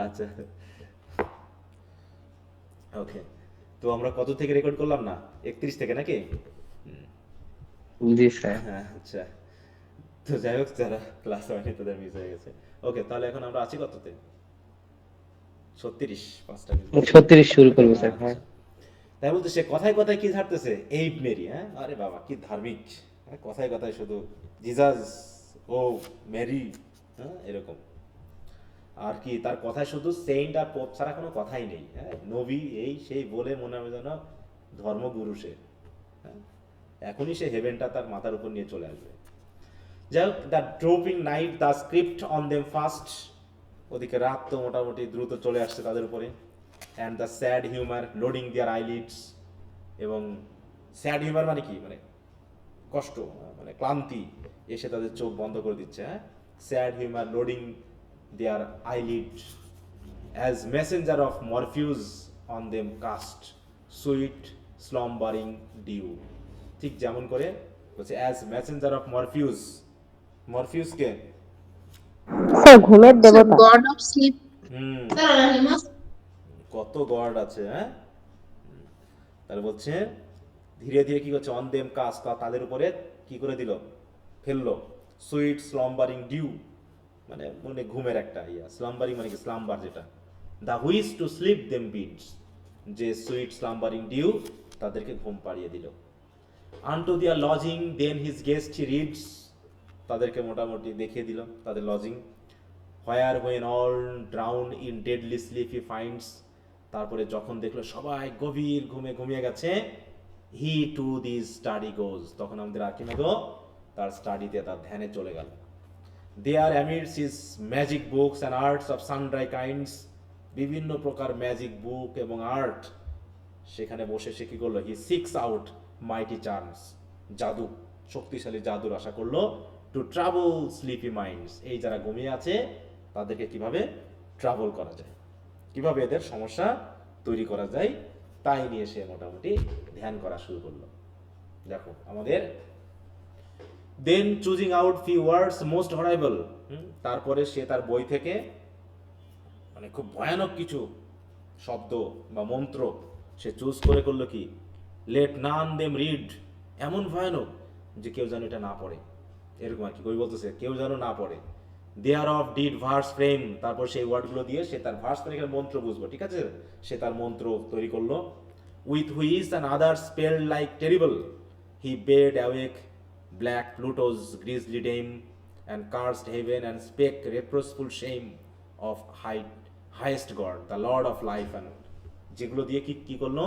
আচ্ছা, ওকে। তো আমরা কত থেকে রেকর্ড করলাম না, 31 থেকে নাকি? জি স্যার। হ্যাঁ, আচ্ছা। তো যাই হোক, যারা ক্লাস হয়নি তাদের মিস হয়ে গেছে। ওকে, তাহলে এখন আমরা আছি কততে? 36, 5টা মিস গেছে। 36 শুরু করবো স্যার, হ্যাঁ। আচ্ছা, তাই বলতে সে কথায় কথায় কি ঝাড়তেছে, এই মেরি, হ্যাঁ, আরে বাবা কি ধার্মিক, হ্যাঁ, কথায় কথায় শুধু জিজাস, ও মেরি, হ্যাঁ, এরকম। আর কি তার কথায় শুধু সেন্ট আর পোপ ছাড়া কোনো কথাই নেই, হ্যাঁ, নবী এই সেই বলে মনে হবে যেন ধর্মগুরু সে, হ্যাঁ, এখনই সে হেভেনটা তার মাথার উপর নিয়ে চলে আসবে। যাই হোক, the drooping night the script on them fast, ওদিকে রাত তো মোটামুটি দ্রুত চলে আসছে তাদের উপরে। And the sad humour loading their eyelids, এবং স্যাড হিউমার মানে কি, মানে কষ্ট, মানে ক্লান্তি এসে তাদের চোখ বন্ধ করে দিচ্ছে, হ্যাঁ। Sad humour loading their eyelids, as messenger of Morpheus on them cast sweet slumbering dew. ঠিক যেমন করে বলছে অ্যাজ মেসেঞ্জার অফ মরফিউজ, মরফিউসকে, স্যার ঘুমের So দেবতা। god of sleep. হুম, Sir, কত গড আছে, হ্যাঁ। তাহলে বলছে ধীরে ধীরে কি করছে, অন দেম কাস্ট, তাদের উপরে কি করে দিল, ফেললো, সুইট স্লাম্বারিং ডিউ, মানে মনে ঘুমের একটা ইয়া, স্লাম্বারিং মানে কি স্লাম্বার যেটা, the which to sleep them bids, যে সুইট স্লাম্বারিং ডিউ তাদেরকে ঘুম পাড়িয়ে দিল। Unto their lodging then his guest he rids, তাদেরকে মোটামুটি দেখিয়ে দিল তাদের lodging. Where when all drowned in deadly sleep he finds, তারপরে যখন দেখলো সবাই গভীর ঘুমে ঘুমিয়ে গেছে, হি টু দি স্টাডি গোজ, তখন আমাদের আর্কিমেগো তার স্টাডিতে, তার ধ্যানে চলে গেল। There amidst is magic books and arts of sundry kinds, বিভিন্ন প্রকার ম্যাজিক বুক এবং আর্ট, সেখানে বসে সে কি করলো, হি সিক্স আউট মাইটি চার্মস, জাদু, শক্তিশালী জাদুর আশা করলো, টু ট্রাভেল স্লিপি মাইন্ডস, এই যারা ঘুমিয়ে আছে তাদেরকে কিভাবে ট্রাভেল করা যায়, কিভাবে এদের সমস্যা তৈরি করা যায়, তাই নিয়ে সে মোটামুটি ধ্যান করা শুরু করলো। দেখো আমাদের then choosing out few words most horrible, তারপরে সে তার বই থেকে মানে খুব ভয়ানক কিছু শব্দ বা মন্ত্র সে চুজ করে করলো কি, লেট নান দেম রিড, এমন ভয়ানক যে কেউ যেন এটা না পড়ে, এরকম আর কি কই বলতেছে, কেউ যেন না পড়ে। Thereof did verse frame, তারপর সেই ওয়ার্ডগুলো দিয়ে সে তার ভার্স মানে এখানে মন্ত্র বুঝবো, ঠিক আছে, সে তার মন্ত্র তৈরি করলো। With which and other spell like terrible, he bade awake black Pluto's grisly dame and cursed heaven and spake reproachful shame of highest God the lord of life and, যেগুলো দিয়ে কি কি করলো,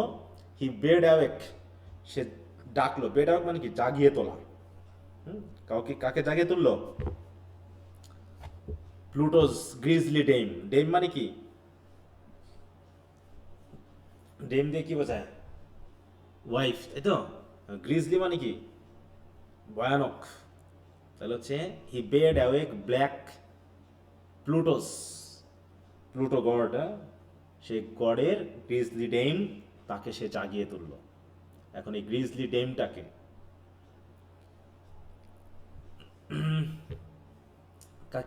হি বেড অ্যাওয়েক, সে ডাকলো, bed awake মানে কি জাগিয়ে তোলা, কাউকে কাকে জাগিয়ে তুললো, প্লুটোস গ্রিজলি ডেম, ডেম মানে কি, ডেম দিয়ে কি বোঝায়, ওয়াইফ, তাই তো। গ্রিজলি মানে কি ভয়ানক, তাহলে হচ্ছে he bade awake black Pluto's, Pluto god, সেই গডের গ্রিজলি ডেম, তাকে সে জাগিয়ে তুললো। এখন এই গ্রিজলি ডেমটাকে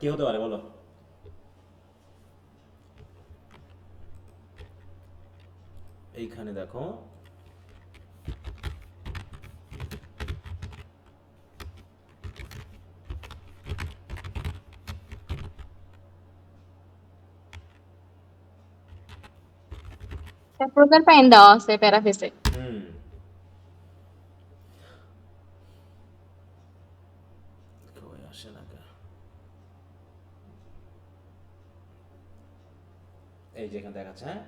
কে হতে পারে বলো? এইখানে দেখো, প্রকার পাইন দেওয়া আছে প্যারাফেসে। হুম, কই আসে না কে? এই যে এখানে দেখাচ্ছে, হ্যাঁ,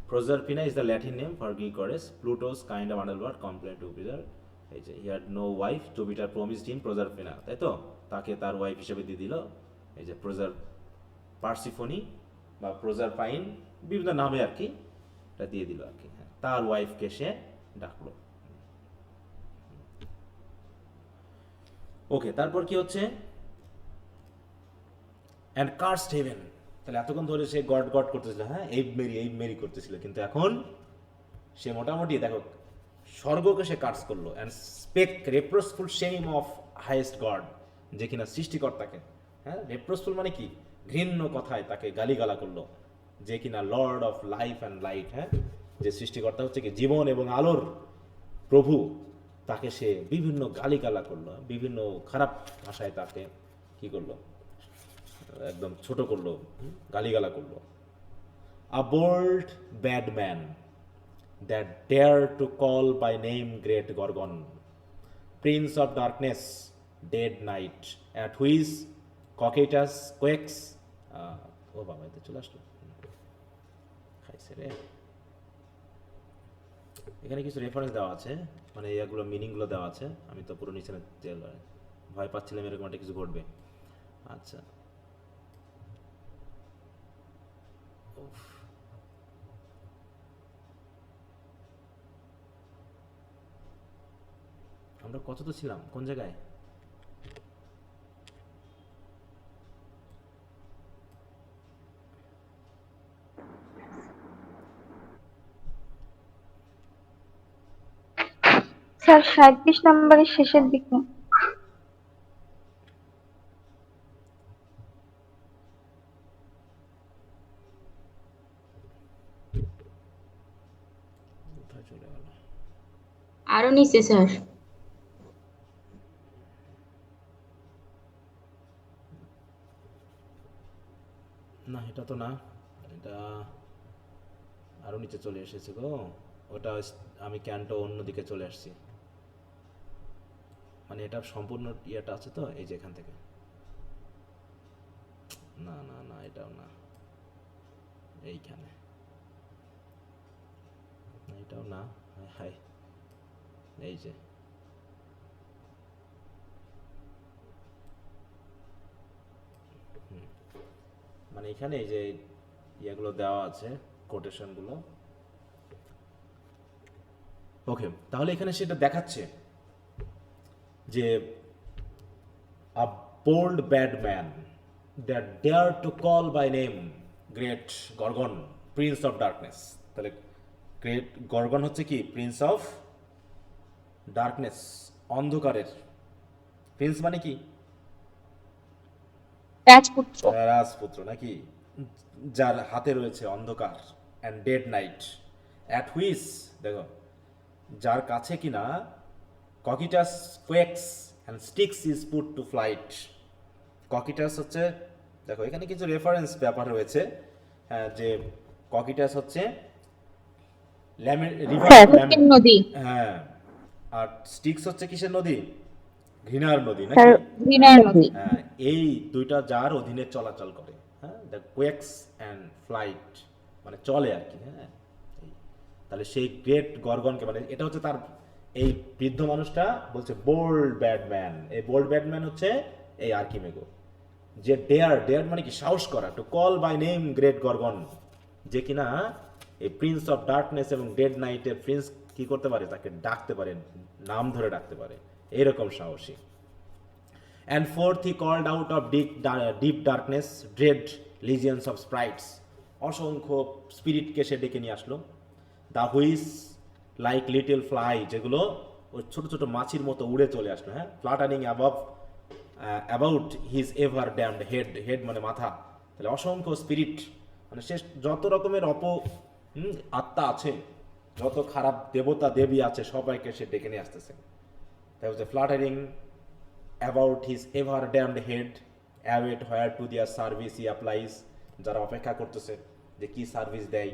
Proserpina is the Latin name for Greek goddess, Pluto's kind of underworld complain to Jupiter, এই যে he had no wife, Jupiter promised him Proserpina, তাই তো, তাকে তার ওয়াইফ হিসেবে দিয়ে দিল, এই যে প্রজার পার্সিফোনি বা প্রজারপাইন, বিভিন্ন নামে আর কি এটা দিয়ে দিল আর কি, হ্যাঁ, তার ওয়াইফকে সে ডাকলো। ওকে, তারপর কি হচ্ছে, অ্যান্ড কার্সড হেভেন, তাহলে এতক্ষণ ধরে সে গড গড করতেছিল, হ্যাঁ, এই মেরি করতেছিল, কিন্তু এখন সে মোটামুটি দেখো স্বর্গকে সে কার্স করলো, and spake reproachful shame of highest God, যে কিনা সৃষ্টিকর্তাকে, হ্যাঁ, রেপ্রোসফুল মানে কি ঘৃণ্য কথায় তাকে গালিগালা করলো, যে কিনা Lord of life and light, হ্যাঁ, যে সৃষ্টিকর্তা হচ্ছে কি জীবন এবং আলোর প্রভু, তাকে সে বিভিন্ন গালিগালা করলো, বিভিন্ন খারাপ ভাষায় তাকে কি করলো, একদম ছোট করলো, গালিগালা করলো। A bold bad man that dare to call by name great Gorgon, prince of darkness, dead night, at whose Cocytus quakes. ও বাবা, এতে চলে আসলো, খাইছে রে। এখানে কিছু রেফারেন্স দেওয়া আছে, মানে এগুলো মিনিংগুলো দেওয়া আছে, আমি তো পুরো নিচে ভয় পাচ্ছিলাম এরকম একটা কিছু ঘটবে। আচ্ছা, উফ। আমরা কত তো ছিলাম, কোন জায়গায়? স্যার 37 নম্বরের শেষের দিকে। কোথায় চলে গেল? আরো নিচে স্যার। না, এটা তো না, এটা আরো নিচে চলে এসেছে গো। ওটা আমি ক্যান্টো অন্যদিকে চলে আসছি, মানে এটা সম্পূর্ণ ইয়েটা আছে তো, এই যে এখান থেকে। না না না, এটাও না, এইখানে না, এটাও না। হাই, এই যে মানে এখানে এই যে ইয়েগুলো দেওয়া আছে, কোটেশনগুলো। ওকে, তাহলে এখানে সেটা দেখাচ্ছে যে a bold bad man that dare to call by name great Gorgon, prince of darkness. তাহলে গ্রেট গর্গন হচ্ছে কি? প্রিন্স অফ ডার্কনেস, অন্ধকারের প্রিন্স মানে কি? রাজপুত্র। রাজপুত্র নাকি? যার হাতে রয়েছে অন্ধকার, অ্যান্ড ডেড নাইট, অ্যাট হুইস, দেখো, যার কাছে কিনা Cocytus quakes and Styx is put to flight. Cocytus হচ্ছে, দেখো এখানে কিছু রেফারেন্স ব্যাপার রয়েছে, হ্যাঁ, যে ককিটাস হচ্ছে রিভার স্যার সত্যের নদী। হ্যাঁ, আর স্টিক্স হচ্ছে কিসের নদী? ঘৃণার নদী স্যার নাকি? ঘৃণার নদী। হ্যাঁ, এই দুইটা যার অধীনে চলাচল করে, হ্যাঁ, দ্য কোয়েক্স অ্যান্ড ফ্লাইট, মানে চলে আর কি, হ্যাঁ। তাহলে সেই গ্রেট গর্গনকে, মানে এটা হচ্ছে তার, এই বৃদ্ধ মানুষটা বলছে বোল্ড ব্যাডম্যান, এই বোল্ড ব্যাডম্যান হচ্ছে এই আর্কিমেগো, যে ডেয়ার, ডেয়ার মানে কি? সাহস করা, to call by name great Gorgon, যে কিনা এই প্রিন্স অফ ডার্কনেস এবং ডেড নাইটের প্রিন্স কি করতে পারে? তাকে ডাকতে পারে, নাম ধরে ডাকতে পারে, এইরকম সাহসী। And forth he called out of deep darkness dread legions of sprites, অসংখ্য স্পিরিটকে সে ডেকে নিয়ে আসলো। দ্য হুইস লাইক লিটল ফ্লাই, যেগুলো ওই ছোট ছোট মাছির মতো উড়ে চলে আসলো, হ্যাঁ, fluttering about his ever damned head, head মানে মাথা। তাহলে অসংখ্য স্পিরিট, মানে সে যত রকমের আত্মা আছে, যত খারাপ দেবতা দেবী আছে, সবাইকে সে ডেকে নিয়ে আসতেছে। তাই হচ্ছে flattering about his ever damned head, await where to their service he applies, যারা অপেক্ষা করতেছে যে কি সার্ভিস দেয়,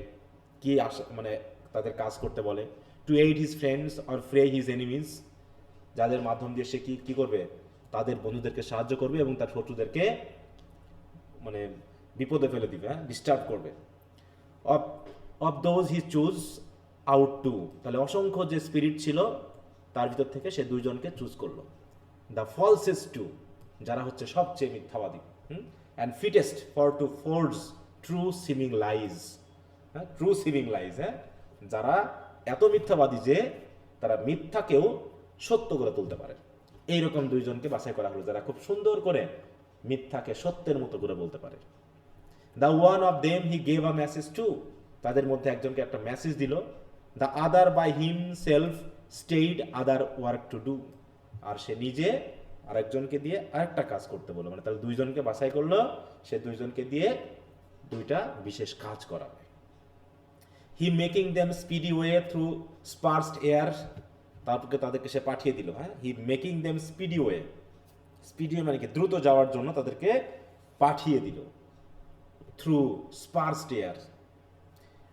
কি মানে তাদের কাজ করতে বলে। To aid his friends or fray his enemies, যাদের মাধ্যম দিয়ে সে কি কি করবে? তাদের বন্ধুদেরকে সাহায্য করবে এবং তার শত্রুদেরকে মানে বিপদে ফেলে দিবে, হ্যাঁ, ডিস্টার্ব করবে। Of of those he choose out to, তাহলে অসংখ্য যে স্পিরিট ছিল তার ভিতর থেকে সে দুইজনকে চুজ করলো। দ্য ফলসেস্ট টু, যারা হচ্ছে সবচেয়ে মিথ্যাবাদী, and fittest for to force true seeming lies, হ্যাঁ, ট্রু সিমিং লাইজ, হ্যাঁ, যারা এত মিথ্যাবাদী যে তারা মিথ্যাকেও সত্য করে তুলতে পারে, এইরকম দুইজনকে বাছাই করা হলো, যারা খুব সুন্দর করে মিথ্যাকে সত্যের মতো করে বলতে পারে। The one of them he gave a message to, তাদের মধ্যে একজনকে একটা মেসেজ দিল। The other by himself stayed other work to do, আর সে নিজে আরেকজনকে দিয়ে আরেকটা কাজ করতে বললো, মানে তাহলে দুইজনকে বাছাই করলো, সে দুইজনকে দিয়ে দুইটা বিশেষ কাজ করাবে। He making them speedy way through sparsed air, তারপরে তাদেরকে সে পাঠিয়ে দিল। হ্যাঁ, he making them speedy way, speedy way মানে কি দ্রুত যাওয়ার জন্য তাদেরকে পাঠিয়ে দিল through sparsed air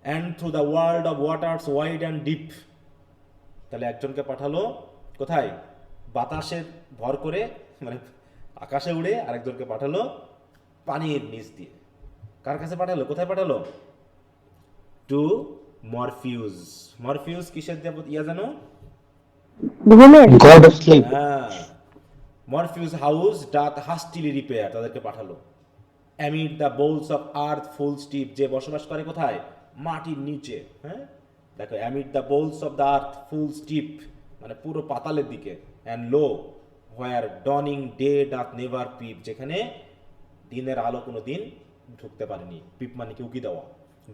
and through the world of waters wide and deep. তাহলে একজনকে পাঠালো কোথায়? বাতাসের ভর করে, মানে আকাশে উড়ে, আরেকজনকে পাঠালো পানির নিচ দিয়ে। কার কাছে পাঠালো? কোথায় পাঠালো? টু মরফিউস। মরফিউস কিসের দেবতা ইয়া জানো? ঘুমের God of sleep. হ্যাঁ, Morpheus house doth hastily repair, তাদেরকে পাঠালো। Amid the bowels of earth full steep, যে বসবাস করে কোথায়? মাটির নিচে। হ্যাঁ, দেখো, amid the bowels of the earth full steep মানে পুরো পাতালের দিকে। And low where dawning day doth never peep, যেখানে দিনের আলো কোনো দিন ঢুকতে পারেনি। পিপ মানে কি? উকি দেওয়া।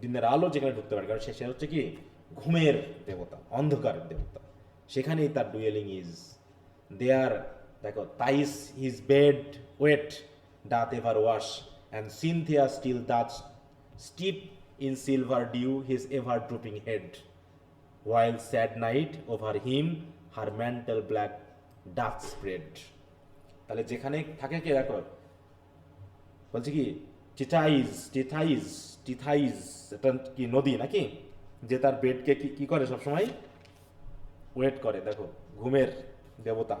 দিনের আলো যেখানে ঢুকতে পারে, কারণ সে হচ্ছে কি ঘুমের দেবতা, অন্ধকারের দেবতা, সেখানেই তার ডুয়েলিং ইজ দেয়ার। দেখো, Tethys his bed wet doth ever wash and Cynthia still doth steep in silver dew his ever drooping head while sad night over him her mantle black doth spread। তাহলে যেখানে থাকে কে? দেখো, বলছে কি টিথাইজ, টিথাইজ, টিথাইজ, এটা কি নদী নাকি? যে তার বেডকে কি করে সবসময় ওয়েট করে। দেখো, ঘুমের দেবতা,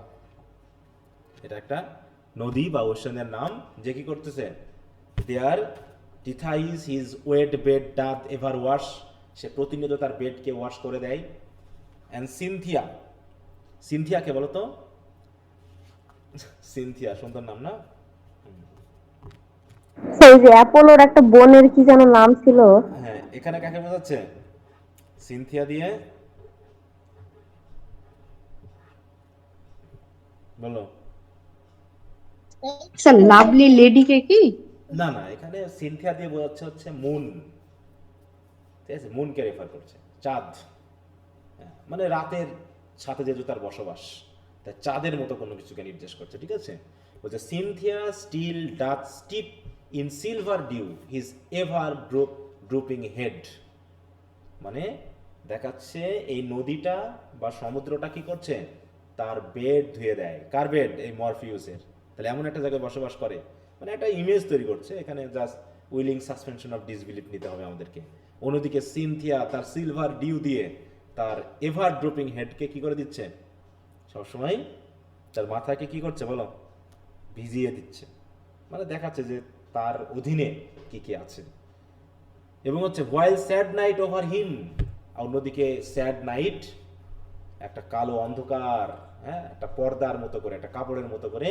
এটা একটা নদী বা ওশানের নাম, যে কি করতেছে? There Tethys his wet bed doth ever wash, সে প্রতিনিয়ত তার বেডকে ওয়াশ করে দেয়। অ্যান্ড সিনথিয়া, সিনথিয়াকে বলো তো? সিনথিয়া সুন্দর নাম না? সেই যে অ্যাপোলোর একটা বোনের কি যেন নাম ছিল। হ্যাঁ, এখানে কাকে বোঝাচ্ছে? সিনথিয়া দিয়ে বলো। স্যার লাভলি লেডিকে কি? না না, এখানে সিনথিয়া দিয়ে বোঝাচ্ছে হচ্ছে মুন। ঠিক আছে, মুনকে রেফার করছে, চাঁদ। হ্যাঁ, মানে রাতের সাথে যেহেতু তার বসবাস, তাই চাঁদের মতো কোনো কিছুকে নির্দেশ করছে। ঠিক আছে, বলছে Cynthia still doth steep in silver dew his ever drooping head, মানে দেখাচ্ছে এই নদীটা বা সমুদ্রটা কি করছে? তার বেড ধুয়ে দেয়। কার বেড? এই মরফিউসের। তাহলে এমন একটা জায়গায় বসবাস করে, মানে একটা ইমেজ তৈরি করছে। এখানে just willing suspension of disbelieve নিতে হবে আমাদেরকে। অন্যদিকে সিনথিয়া তার সিলভার ডিউ দিয়ে তার এভার ড্রপিং হেডকে কি করে দিচ্ছে? সবসময় তার মাথাকে কি করছে বলো? ভিজিয়ে দিচ্ছে, মানে দেখাচ্ছে যে তার অধীনে কি কি আছে। এবং হচ্ছে হোয়াইল স্যাড নাইট ওভার হিম, অন্যদিকে স্যাড নাইট একটা কালো অন্ধকার, হ্যাঁ, একটা পর্দার মতো করে, একটা কাপড়ের মতো করে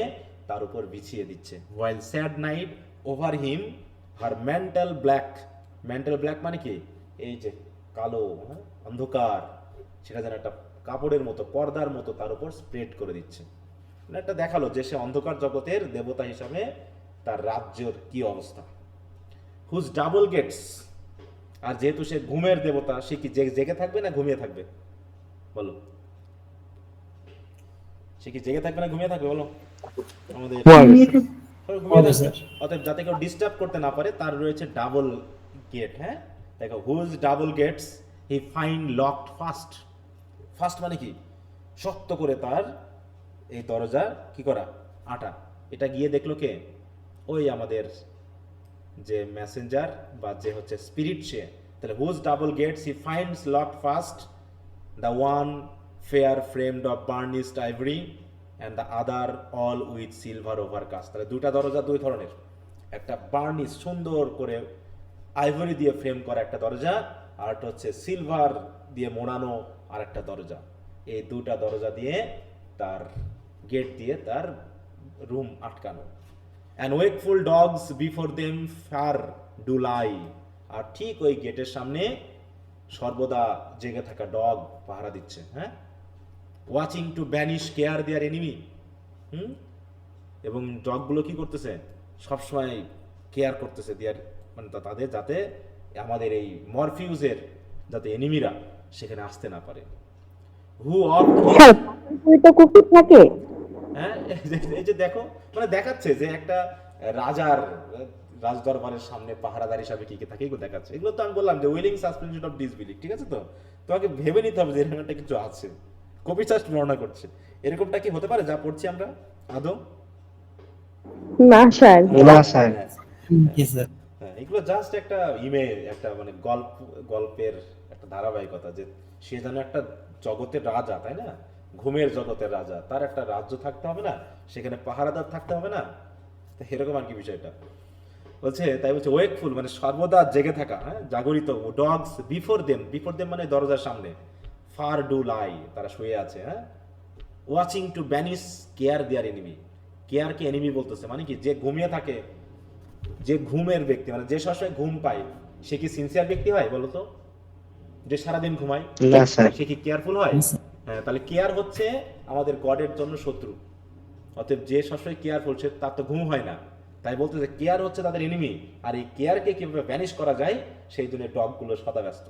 তার উপর বিছিয়ে দিচ্ছে। হোয়াইল স্যাড নাইট ওভার হিম হার মেন্টাল ব্ল্যাক, মেন্টাল ব্ল্যাক মানে কি? এই যে কালো, হ্যাঁ, অন্ধকার, সেটা যেন একটা কাপড়ের মতো, পর্দার মতো তার উপর স্প্রেড করে দিচ্ছে। মানে একটা দেখালো যে সে অন্ধকার জগতের দেবতা হিসাবে তার রাজ্যের কি অবস্থা। হুজ ডাবল গেটস, আর যেহেতু সে ঘুমের দেবতা, সে কি জেগে থাকবে না ঘুমিয়ে থাকবে বলো? সে কি জেগে থাকবে না ঘুমিয়ে থাকবে বলো? আমাদের সবাই ঘুমিয়ে থাকবে। অতএব যাতে কেউ ডিস্টার্ব করতে না পারে, তার রয়েছে ডাবল গেট। হ্যাঁ, দেখো, whose double gates he find locked fast. Fast মানে কি? শক্ত করে তার এই দরজা কি করা? আটা। এটা গিয়ে দেখলো কে? ওই আমাদের যে মেসেঞ্জার বা যে হচ্ছে স্পিরিট, সে। তাহলে whose double gates he finds locked fast, the one fair framed of burnished ivory and the other all with silver overcast. তাহলে দুইটা দরজা দুই ধরনের, একটা বার্নিশ সুন্দর করে আইভরি দিয়ে ফ্রেম করা একটা দরজা, আর একটা হচ্ছে সিলভার দিয়ে মোড়ানো আর একটা দরজা। এই দুটা দরজা দিয়ে তার গেট দিয়ে তার রুম আটকানো। And wakeful dogs before them far do lie, আর ঠিক ওই গেটের সামনে সর্বদা জেগে থাকা ডগ পাহারা দিচ্ছে। হ্যাঁ, watching to banish care their enemy. এবং ডগগুলো কি করতেছে? সবসময় কেয়ার করতেছে দেয়ার, মানে তাদের, যাতে আমাদের এই মরফিউজের যাতে এনিমিরা সেখানে আসতে না পারে। হু অফ, তো কুকুর থাকে। হ্যাঁ, এই যে দেখো, মানে দেখাচ্ছে যে একটা রাজার রাজদরবারের সামনে পাহারাদার হিসাবে কি কি থাকে এগুলো দেখাচ্ছে। এগুলো তো আমি বললাম যে উইলিং সাসপেনশন অফ ডিসবিলিভ, ঠিক আছে? তো তোমাকে ভেবে নিতে হবে যে এরকম একটা কিছু আছে, কবি জাস্ট বর্ণনা করছে। এরকমটা কি হতে পারে যা পড়ছি আমরা আদৌ? না স্যার। না স্যার। হ্যাঁ, জি স্যার। হ্যাঁ, এগুলো জাস্ট একটা একটা মানে গল্পের একটা ধারাবাহিকতা, যে সে যেন একটা জগতের রাজা, তাই না? ঘুমের জগতের রাজা, তার একটা রাজ্য থাকতে হবে না, সেখানে পাহারাদার থাকতে হবে না, তো এরকম আর কি বিষয়টা বলছে। তাই বলছে ওয়েকফুল মানে সর্বদা জেগে থাকা, হ্যাঁ, জাগরিত। ডগস বিফোর দেম মানে দরজার সামনে, ফার ডু লাই তারা শুয়ে আছে, হ্যাঁ, watching to banish care their enemy. কেয়ারকে এনিমি বলতেছে, মানে কি যে ঘুমিয়ে থাকে, যে ঘুমের ব্যক্তি মানে যে সবসময় ঘুম পায়, সে কি সিনসিয়ার ব্যক্তি হয় বলো তো? যে সারাদিন ঘুমায় না স্যার। সে কি কেয়ারফুল হয়? হ্যাঁ, তাহলে কেয়ার হচ্ছে আমাদের গডের জন্য শত্রু। অতএব যে সবসময় কেয়ারফুল সে তার তো ঘুম হয় না, তাই বলতে যে কেয়ার হচ্ছে তাদের এনিমি। আর এই কেয়ারকে কিভাবে ভ্যানিশ করা যায় সেই জন্য ডগগুলো সদা ব্যস্ত।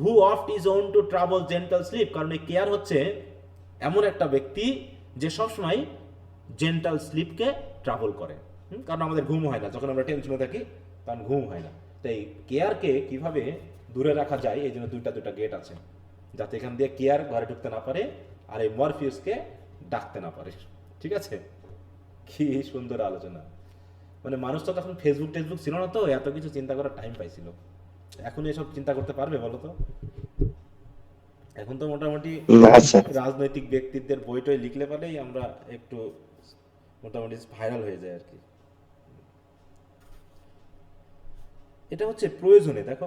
Who oft is wont to trouble gentle sleep, কারণ এই কেয়ার হচ্ছে এমন একটা ব্যক্তি যে সবসময় জেন্টাল স্লিপকে ট্রাভেল করে। কারণ আমাদের ঘুম হয় না, যখন আমরা টেনশনে থাকি তখন ঘুম হয় না। তাই কেয়ারকে কিভাবে দূরে রাখা যায় এই জন্য দুইটা গেট আছে, যাতে এখান দিয়ে কেয়ার ঘরে ঢুকতে না পারে আর এই মরফিউসকে ডাকতে না পারে। ঠিক আছে, কি সুন্দর আলোচনা। মানে মানুষ তো তখন ফেসবুক ছিল না, তো এত কিছু চিন্তা করার টাইম পাইছিল। এখন এসব চিন্তা করতে পারবে বলো তো? এখন তো মোটামুটি না স্যার। রাজনৈতিক ব্যক্তিত্বের বইটই লিখলে পারেই আমরা একটু মোটামুটি ভাইরাল হয়ে যায় আর কি। এটা হচ্ছে প্রয়োজনে, দেখো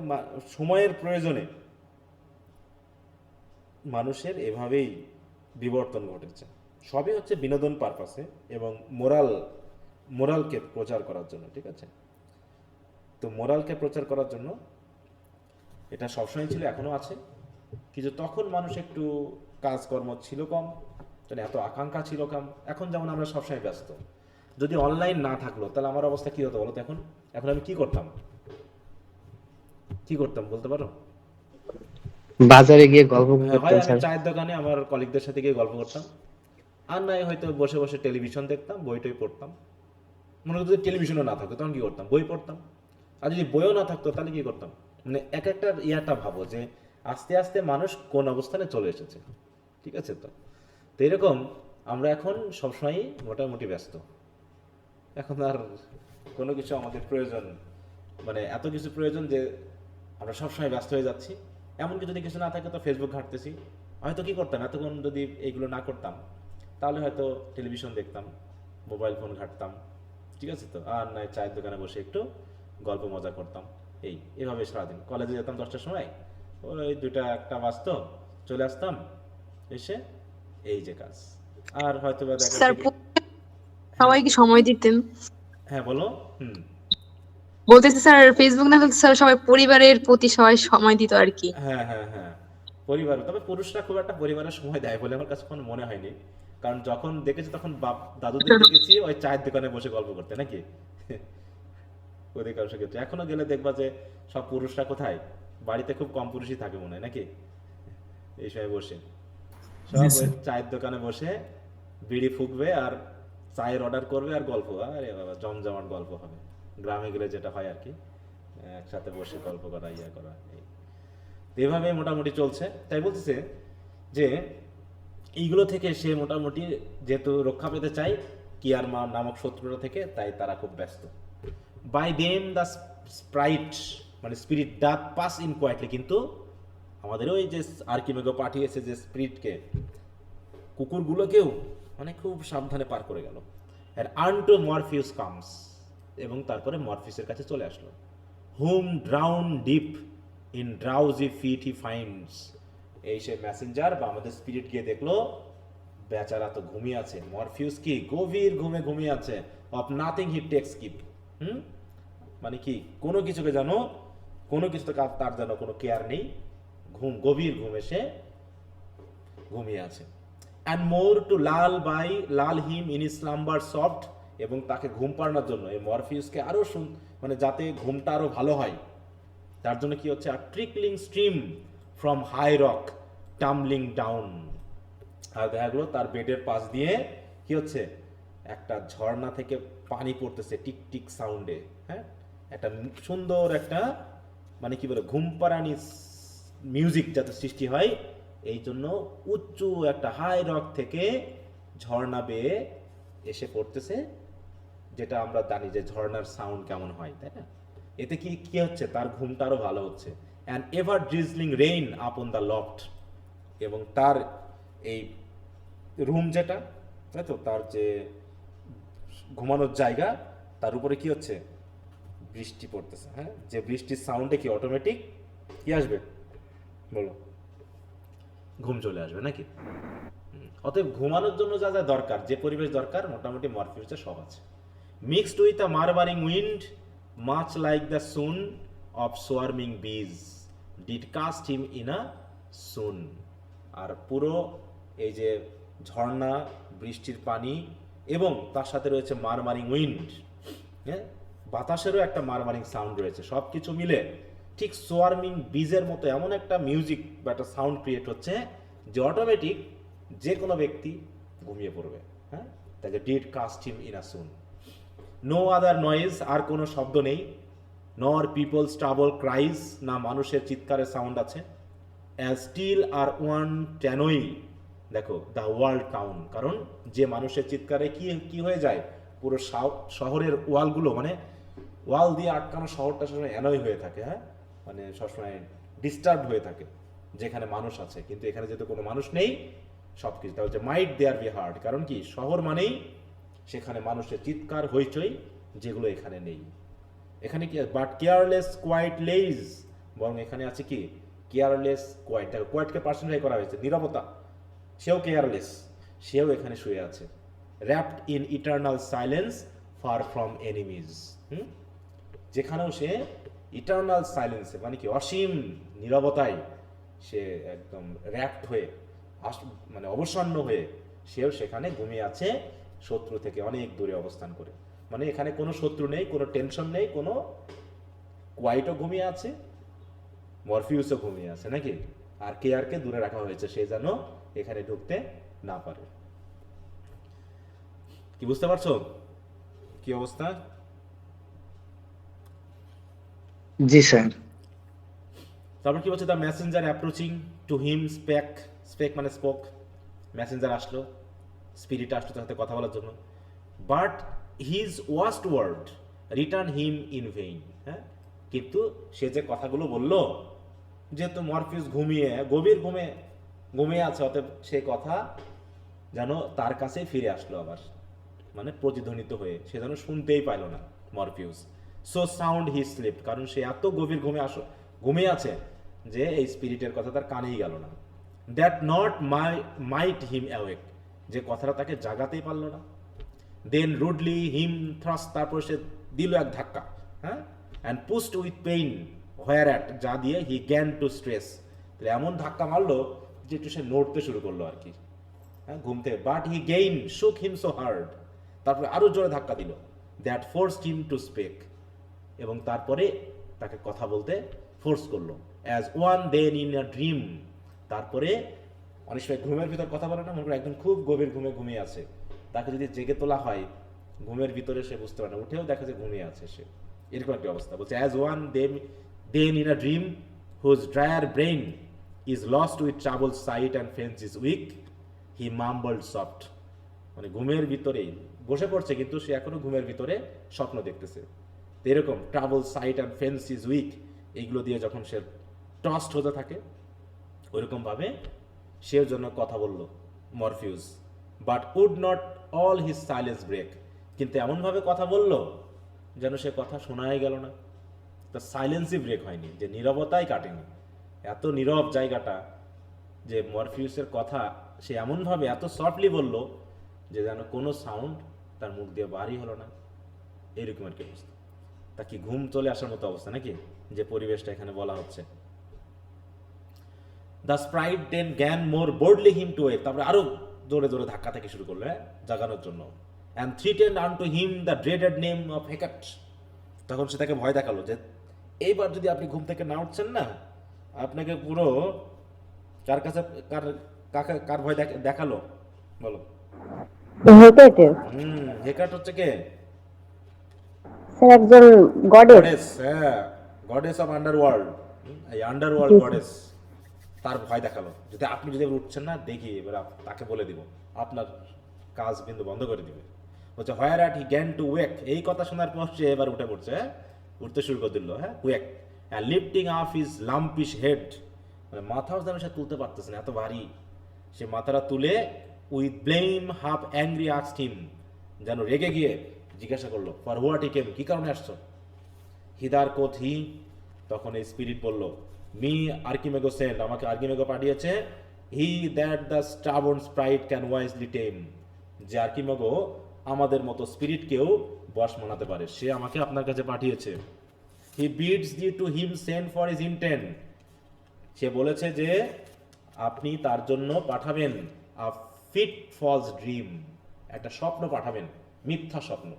সময়ের প্রয়োজনে মানুষের এভাবেই বিবর্তন ঘটেছে। সবই হচ্ছে বিনোদন পারপাসে এবং মোরালকে প্রচার করার জন্য, ঠিক আছে? তো মোরালকে প্রচার করার জন্য এটা সবসময় ছিল, এখনো আছে। কিন্তু তখন মানুষ একটু কাজকর্ম ছিল কম, এত আকাঙ্ক্ষা ছিল কম। এখন যেমন আমরা সবসময় ব্যস্ত, যদি অনলাইন না থাকলো তাহলে আমার অবস্থা কি হতো বলো তো? এখন আমি কি করতাম বলতে পারো? বাজারে গিয়ে গল্প হয় করতেন আমি স্যার। চায়ের দোকানে আমার কলিগদের সাথে গিয়ে গল্প করতাম, আর নয় হয়তো বসে বসে টেলিভিশন দেখতাম, বইটই পড়তাম। মনে হতো যদি টেলিভিশনও না থাকতো তখন কি করতাম? বই পড়তাম। আর যদি বইও না থাকতো তাহলে কি করতাম? মানে এক একটা ইয়াটা ভাবো যে আস্তে আস্তে মানুষ কোন অবস্থানে চলে এসেছে, ঠিক আছে? তো এরকম আমরা এখন সবসময়ই মোটামুটি ব্যস্ত। এখন আর কোনো কিছু আমাদের প্রয়োজন, মানে এত কিছু প্রয়োজন যে আমরা সবসময় ব্যস্ত হয়ে যাচ্ছি। এমনকি যদি কিছু না থাকে তো ফেসবুক ঘাঁটতেছি। হয়তো কি করতাম, এতক্ষণ যদি এইগুলো না করতাম তাহলে হয়তো টেলিভিশন দেখতাম, মোবাইল ফোন ঘাঁটতাম, ঠিক আছে? তো আর নয় চায়ের দোকানে বসে একটু গল্প মজা করতাম। এভাবে সারাদিন কলেজে যেতাম 10টার সময়, ওই 2টা বাজতো, চলে আসতাম, এসে এই যে কাজ। আর হয়তো বা দেখা স্যার যাচ্ছে হ্যাঁ, সবাইকে সময় দিতেন? হ্যাঁ বলো। বলতেছি স্যার ফেসবুক না থাকলে স্যার সবাই পরিবারের প্রতি সবাই সময় দিত আর কি। হ্যাঁ হ্যাঁ হ্যাঁ, পরিবার, তবে পুরুষরা খুব একটা পরিবারের সময় দেয় বলে আমার কাছে কোনো মনে হয়নি। কারণ যখন দেখেছি তখন বাপ দাদুদের দেখেছি ওই চায়ের দোকানে বসে গল্প করতে, নাকি? অধিকাংশ ক্ষেত্রে এখনো গেলে দেখবা যে সব পুরুষরা কোথায়, বাড়িতে খুব কম পুরুষই থাকে মনে হয়, নাকি? এই সময় বসে সব ওই চায়ের দোকানে বসে বিড়ি ফুকবে আর চায়ের অর্ডার করবে আর গল্প, আরে বাবা জমজমাট গল্প হবে। গ্রামে গেলে যেটা হয় আর কি, একসাথে বসে গল্প করা, ইয়া করা, এভাবে মোটামুটি চলছে। তাই বলতেছে যে এইগুলো থেকে সে মোটামুটি যেহেতু রক্ষা পেতে চায় কিয়ার নামক শত্রুরা থেকে, তাই তারা খুব ব্যস্ত। বাই দেম দ্য স্প্রাইট মানে spirit does pass in quietly, কিন্তু আমাদের ওই যে আর্কিমেগো পাঠিয়েছে যে স্পিরিটকে, কুকুরগুলোকেও মানে খুব সাবধানে পার করে গেল। আর আনটু মরফিউস কামস, এবং তারপরে মরফিউসের কাছে চলে আসলো। Whom drowned deep in drowsy fit he finds, এই সে মেসেঞ্জার বা আমাদের স্পিরিট গিয়ে দেখলো বেচারা তো ঘুমিয়ে আছে। মরফিউস কি গভীর ঘুমিয়ে আছে। Of nothing he takes keep, মানে কি কোনো কিছুকে জানো, কোনো কিছুতে তার যেন কোনো কেয়ার নেই, গভীর ঘুমে সে ঘুমিয়ে আছে। And more to lull him in his slumber soft, এবং তাকে ঘুম পাড়ানোর জন্য এই মরফিউসকে আরো মানে যাতে ঘুমটা আরো ভালো হয় তার জন্য কি হচ্ছে, আর trickling stream from high rock tumbling down, আর দেখা গেলো তার বেডের পাশ দিয়ে কি হচ্ছে, একটা ঝর্ণা থেকে পানি পড়তেছে টিক টিক সাউন্ডে, হ্যাঁ, একটা সুন্দর একটা মানে কি বলে ঘুম পাড়ানি মিউজিক যাতে সৃষ্টি হয়, এই জন্য উচ্চ একটা হাই রক থেকে ঝর্ণা বেয়ে এসে পড়তেছে, যেটা আমরা জানি যে ঝর্ণার সাউন্ড কেমন হয়, তাই না? এতে কি কি হচ্ছে, তার ঘুমটা আরো ভালো হচ্ছে। And ever drizzling rain upon the loft, এবং তার এই রুম যেটা, তাই তো, তার যে ঘুমানোর জায়গা, তার উপরে কি হচ্ছে, বৃষ্টি পড়তেছে, হ্যাঁ, যে বৃষ্টির সাউন্ডে কি অটোমেটিক কি আসবে, বলো, ঘুম চলে আসবে নাকি? অতএব ঘুমানোর জন্য যা যা দরকার, যে পরিবেশ দরকার, মোটামুটি মরফিউসে সব আছে। Mixed with a murmuring wind much like the sown of swarming bees did cast him in a swoon. আর পুরো এই যে ঝর্ণা, বৃষ্টির পানি, এবং তার সাথে রয়েছে মারমারিং উইন্ড, হ্যাঁ, বাতাসেরও একটা মারমারিং সাউন্ড রয়েছে, সব কিছু মিলে ঠিক সোয়ার্মিং বিজের মতো এমন একটা মিউজিক বা একটা সাউন্ড ক্রিয়েট হচ্ছে যে অটোমেটিক যে কোনো ব্যক্তি ঘুমিয়ে পড়বে, হ্যাঁ, তাকে did cast him in a swoon. No other noise, আর কোনো শব্দ নেই, নর পিপল স্টাবল ক্রাইস, না মানুষের চিৎকারের সাউন্ড আছে, as still are wont t'annoy, the world world town, কারণ যে মানুষের চিৎকারে কি কি হয়ে যায়, পুরো শহরের ওয়ালগুলো, মানে ওয়াল দিয়ে আটকানো শহরটা সবসময় অ্যানয় হয়ে থাকে, হ্যাঁ, মানে সবসময় ডিস্টার্ব হয়ে থাকে যেখানে মানুষ আছে, কিন্তু এখানে যেহেতু কোনো মানুষ নেই, সব কিছু হচ্ছে মাইট দেয়ার বি হার্ড, কারণ কি শহর মানেই সেখানে মানুষের চিৎকার হইচই, যেগুলো এখানে নেই। এখানে কি, বাট কেয়ারলেস কোয়াইট লেইজ, বরং এখানে আছে কি কেয়ারলেস কোয়াইট, কোয়াইটকে পার্সোনালি করা হয়েছে, নীরবতা, সেও কেয়ারলেস, সেও এখানে শুয়ে আছে, wrapped in eternal silence far from enemies, যেখানেও সে ইটার্নাল সাইলেন্সে, মানে কি অসীম নীরবতায় সে একদম র্যাপ্ট হয়ে, মানে অবসন্ন হয়ে সেও সেখানে ঘুমিয়ে আছে, শত্রু থেকে অনেক দূরে অবস্থান করে। মানে এখানে কোনো শত্রু নেই, কোনো টেনশন নেই, কোনো, কোয়াইটও ঘুমিয়ে আছে, মরফিউসও ঘুমিয়ে আছে নাকি, আর কেয়ারকে দূরে রাখা হয়েছে, সে যেন এখানে ঢুকতে না পারে। কি বুঝতে পারছো কি অবস্থা? জি স্যার। তারপর কি বলছে, the messenger approaching to him spake, spake মানে স্পোক, মেসেঞ্জার আসলো, স্পিরিট আসলো তার সাথে কথা বলার জন্য, but his waste words return him in vain, হ্যাঁ, কিন্তু সে যে কথাগুলো বললো, যেহেতু মরফিউস ঘুমিয়ে, গভীর ঘুমিয়ে আছে, অতএব সে কথা যেন তার কাছেই ফিরে আসলো আবার, মানে প্রতিধ্বনিত হয়ে, সে যেন শুনতেই পাইল না মরফিউস। সো সাউন্ড হি স্লিপ, কারণ সে এত গভীর ঘুমিয়ে আছে যে এই স্পিরিটের কথা তার কানেই গেল না। That not might him awake, যে কথাটা তাকে জাগাতেই পারলো না। দেন রুডলি হিম থ্রাস্ট, তারপর সে দিল এক ধাক্কা, হ্যাঁ, and post with pain where at, যা দিয়ে হি গ্যান টু স্ট্রেস, তাহলে এমন ধাক্কা মারলো যে একটু সে নড়তে শুরু করলো আর কি, হ্যাঁ, ঘুম থেকে। বাট হি গেইন শুক হিম সো হার্ড, তারপরে আরো জোরে ধাক্কা দিল, that forced him to speak, এবং তারপরে তাকে কথা বলতে ফোর্স করলো, as one then in a dream, তারপরে অনেক সময় ঘুমের ভিতর কথা বলে না, মনে করে একদম খুব গভীর ঘুমিয়ে আছে, তাকে যদি জেগে তোলা হয় ঘুমের ভিতরে সে বুঝতে পারে না, উঠেও দেখা যায় ঘুমিয়ে আছে সে, এরকম একটা অবস্থা। বলছে as one then in a dream whose dryer brain is lost with troubled sight and fence is weak he mumbled soft, মানে ঘুমের ভিতরেই বসে পড়ছে কিন্তু সে এখনো ঘুমের ভিতরে স্বপ্ন দেখতেছে। তো এরকম trouble sight and fence is weak, এইগুলো দিয়ে যখন সে টস্ট হতে থাকে, ওইরকম ভাবে সেও জন্য কথা বলল Morpheus, but would not all his silence break, কিন্তু এমনভাবে কথা বলল যেন সে কথা শোনাই গেল না, তার সাইলেন্সই ব্রেক হয়নি, যে নীরবতাই কাটেনি, এত নীরব জায়গাটা, যে মরফিউসের কথা সে এমনভাবে এত সফটলি বলল যে যেন কোনো সাউন্ড তার মুখ দিয়ে বাড়ি হলো না, এইরকম আর কি অবস্থা। তা কি ঘুম চলে আসার মতো অবস্থা নাকি, যে পরিবেশটা এখানে বলা হচ্ছে। The sprite then gan more boldly him to wake, তারপরে আরো জোরে জোরে ধাক্কা থেকে শুরু করলো, হ্যাঁ, জাগানোর জন্য। And threatened unto him the dreaded name of Hecate, তখন সে তাকে ভয় দেখালো যে এইবার যদি আপনি ঘুম থেকে না উঠছেন না, আপনাকে পুরো, কার কাছে কার ভয় দেখালো বলো? হেকেটের। হেকাট হচ্ছে কে? স্যার একজন গডেস। গডেস, হ্যাঁ, গডেস অফ আন্ডারওয়ার্ল্ড, এই আন্ডারওয়ার্ল্ড জি গডেস তার ভয় দেখালো, যদি আপনি যদি এবার উঠছেন না দেখি এবার তাকে বলে দিব আপনার কাজ কিন্তু বন্ধ করে দিবে। বলছে হোয়ার অ্যাট হি গ্যান টু ওয়েক, এই কথা শোনার পর সে এবার উঠে পড়ছে, হ্যাঁ, উঠতে শুরু করে দিল, হ্যাঁ, wake and lifting up his lumpish head, মানে মাথাও যেন সে তুলতে পারতেছে না, এত ভারী। সে মাথাটা তুলে with blame half angry asked হিম, যেন রেগে গিয়ে জিজ্ঞাসা করলো ফর হোয়াট হি কেম, কি কারণে আসছো। হিদার কোথ হি, তখন এই স্পিরিট বলল মি আর্কিমেগো সেন্ড, আমাকে আর্কিমেগো পাঠিয়েছে, he that the stubborn Sprite can wisely টেম, যে আর্কিমেগো আমাদের মতো স্পিরিটকেও বশ মানাতে পারে, সে আমাকে আপনার কাছে পাঠিয়েছে। He bids thee to him send for his intent, সে বলেছে যে আপনি তার জন্য পাঠাবেন আ ফিট ফলস ড্রিম, একটা স্বপ্ন পাঠাবেন, মিথ্যা স্বপ্ন,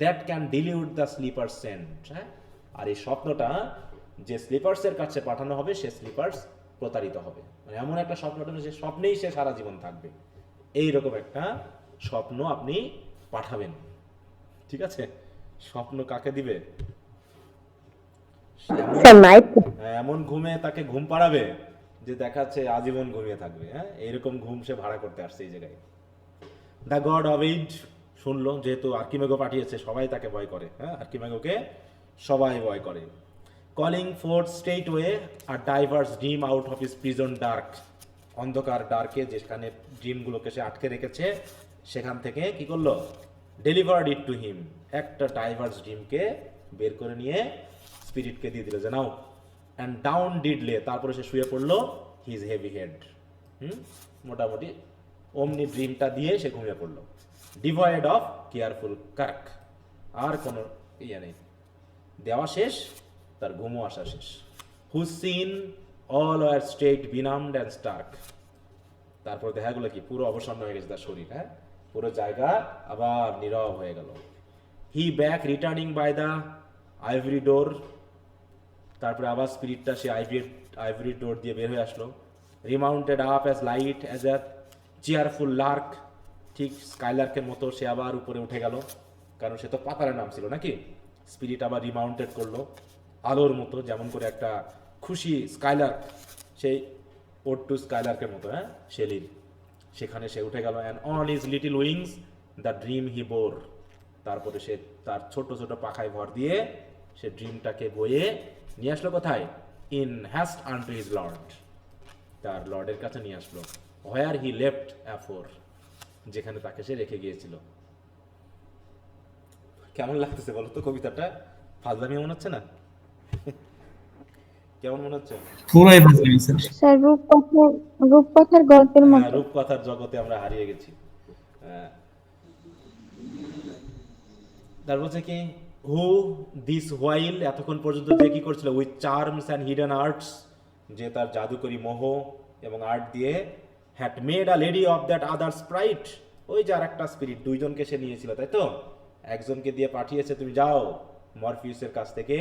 that can delude the sleeper's sent, হ্যাঁ, আর এই স্বপ্নটা যে স্লিপার্সের কাছে পাঠানো হবে সে স্লিপার্স প্রতারিত হবে, মানে এমন একটা স্বপ্নটা যে স্বপ্নেই সে সারা জীবন থাকবে, এইরকম একটা স্বপ্ন আপনি পাঠাবেন। ঠিক আছে, স্বপ্ন কাকে দিবে? এমন স্যার নাইট। এমন ঘুমে তাকে ঘুম পাড়াবে যে দেখাচ্ছে আজীবন ঘুমিয়ে থাকবে, হ্যাঁ, এইরকম ঘুম সে ভাড়া করতে আসছে এই জায়গায়। দ্য গড অফ এইড শুনলো, যেহেতু আর্কিমেগো পাঠিয়েছে সবাই তাকে ভয় করে, হ্যাঁ, আর্কিমেগোকে সবাই ভয় করে। কলিং ফোর্থ স্ট্রেট ওয়ে আর diverse dream out of his prison dark, অন্ধকার ডার্কে যেখানে ড্রিমগুলোকে সে আটকে রেখেছে সেখান থেকে কি করলো, ডেলিভার্ড ইট টু হিম, একটা ডাইভার্স ড্রিমকে বের করে নিয়ে স্পিরিটকে দিয়ে দিল যে নাও, অ্যান্ড ডাউন ডিড লে, তারপরে সে শুয়ে পড়লো হিজ হেভি হেড, মোটামুটি অমনি ড্রিমটা দিয়ে সে ঘুমিয়ে পড়লো, ডিভয়েড অফ কেয়ারফুল কার্ক, আর কোনো ইয়ে নেই, দেওয়া শেষ, তার ঘুমও আসা শেষ। Who seen all are straight benumbed and stark, তারপর দেখা গেলো কি পুরো অবসন্ন হয়ে গেছে তার শরীর, হ্যাঁ, পুরো জায়গা আবার নীরব হয়ে গেল। He back returning by the ivory door, তারপরে আবার স্পিরিটটা সে আইভরি ডোর দিয়ে বের হয়ে আসলো। Remounted up as light as a cheerful lark, ঠিক স্কাইলার্কের মতো সে আবার উপরে উঠে গেল, কারণ সে তো পাতারে নাম ছিল নাকি। স্পিরিট আবার রিমাউন্টেড করলো আলোর মতো, যেমন করে একটা খুশি স্কাইলার্ক, সেই ওড টু স্কাইলার্কের মতো, হ্যাঁ, শেলির, সেখানে সে উঠে গেল। And on his little wings the dream he bore, তারপরে সে তার ছোট ছোট পাখায় ভর দিয়ে সে ড্রিমটাকে বয়ে নিয়ে আসলো কোথায়, ইন হ্যাস্ট আনটু হিজ লর্ড, তার লর্ডের কাছে নিয়ে আসলো। হোয়ার হি লেফট অ্যাফোর, যেখানে তাকে সে রেখে গিয়েছিল। কেমন লাগতেছে বলো তো কবিতাটা? ফাজলামি মনে হচ্ছে না? কেমন মনে হচ্ছে? পুরাই ফাজলামি স্যার। স্যার রূপকথার গল্পের হ্যাঁ, মতো। রূপকথার জগতে আমরা হারিয়ে গেছি। তারপর হচ্ছে কি, হু দিস হোয়াইল, এতক্ষণ পর্যন্ত যে কি করছিল, with charms and hidden arts, যে তার জাদুকরি মোহ এবং আর্ট দিয়ে, had made a lady of that other Sprite, ওই যে আর একটা স্পিরিট, দুইজনকে সে নিয়েছিল তাই তো, একজনকে দিয়ে পাঠিয়েছে তুমি যাও মরফিউসের কাছ থেকে